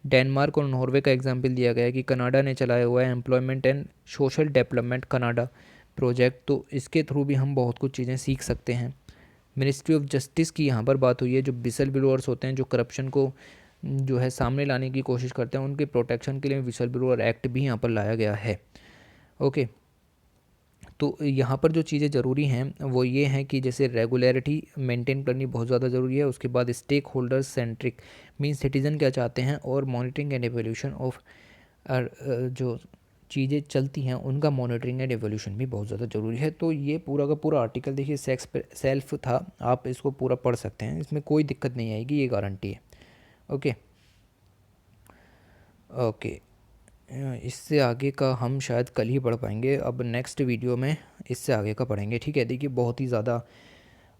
डेनमार्क और नॉर्वे का एग्जाम्पल दिया गया है कि कनाडा ने चलाया हुआ है employment and social development Canada project, तो इसके थ्रू भी हम बहुत कुछ चीज़ें सीख सकते हैं। मिनिस्ट्री ऑफ जस्टिस की यहाँ पर बात हुई है, जो विसल ब्लोअर्स होते हैं जो करप्शन को जो है सामने लाने की कोशिश करते हैं, उनके प्रोटेक्शन के लिए विसल ब्लोअर एक्ट भी यहाँ पर लाया गया है, ओके। तो यहाँ पर जो चीज़ें ज़रूरी हैं वो ये हैं कि जैसे रेगुलरिटी मेंटेन करनी बहुत ज़्यादा ज़रूरी है। उसके बाद stakeholders centric mean citizen क्या चाहते हैं, और मॉनिटरिंग एंड एवोल्यूशन ऑफ जो चीज़ें चलती हैं उनका मॉनिटरिंग एंड एवोल्यूशन भी बहुत ज़्यादा ज़रूरी है। तो ये पूरा का पूरा आर्टिकल देखिए सेल्फ था, आप इसको पूरा पढ़ सकते हैं, इसमें कोई दिक्कत नहीं आएगी, ये गारंटी है, ओके ओके। इससे आगे का हम शायद कल ही पढ़ पाएंगे, अब नेक्स्ट वीडियो में इससे आगे का पढ़ेंगे, ठीक है। देखिए बहुत ही ज़्यादा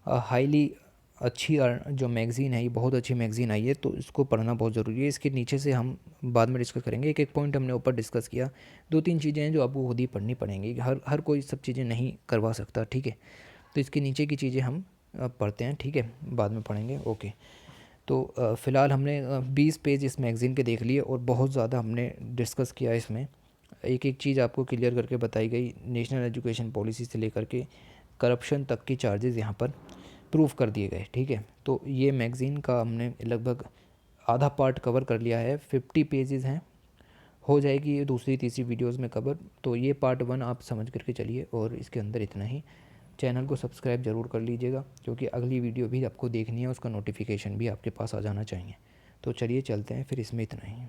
हाईली अच्छी जो मैगज़ीन है, ये बहुत अच्छी मैगज़ीन आई है, तो इसको पढ़ना बहुत ज़रूरी है। इसके नीचे से हम बाद में डिस्कस करेंगे, एक एक पॉइंट हमने ऊपर डिस्कस किया, 2-3 चीज़ें हैं जो आपको खुद ही पढ़नी पड़ेंगी, हर कोई सब चीज़ें नहीं करवा सकता, ठीक है। तो इसके नीचे की चीज़ें हम पढ़ते हैं, ठीक है, बाद में पढ़ेंगे, ओके। तो फ़िलहाल हमने 20 पेज इस मैगज़ीन के देख लिए और बहुत ज़्यादा हमने डिस्कस किया इसमें, एक एक चीज़ आपको क्लियर करके बताई गई, नेशनल एजुकेशन पॉलिसी से लेकर के करप्शन तक की चार्जेस यहाँ पर प्रूफ कर दिए गए, ठीक है। तो ये मैगज़ीन का हमने लगभग आधा पार्ट कवर कर लिया है, 50 पेजेस हैं, हो जाएगी ये दूसरी तीसरी वीडियोस में कवर। तो ये पार्ट 1 आप समझ करके चलिए, और इसके अंदर इतना ही। चैनल को सब्सक्राइब ज़रूर कर लीजिएगा, क्योंकि अगली वीडियो भी आपको देखनी है, उसका नोटिफिकेशन भी आपके पास आ जाना चाहिए। तो चलिए चलते हैं फिर, इसमें इतना ही।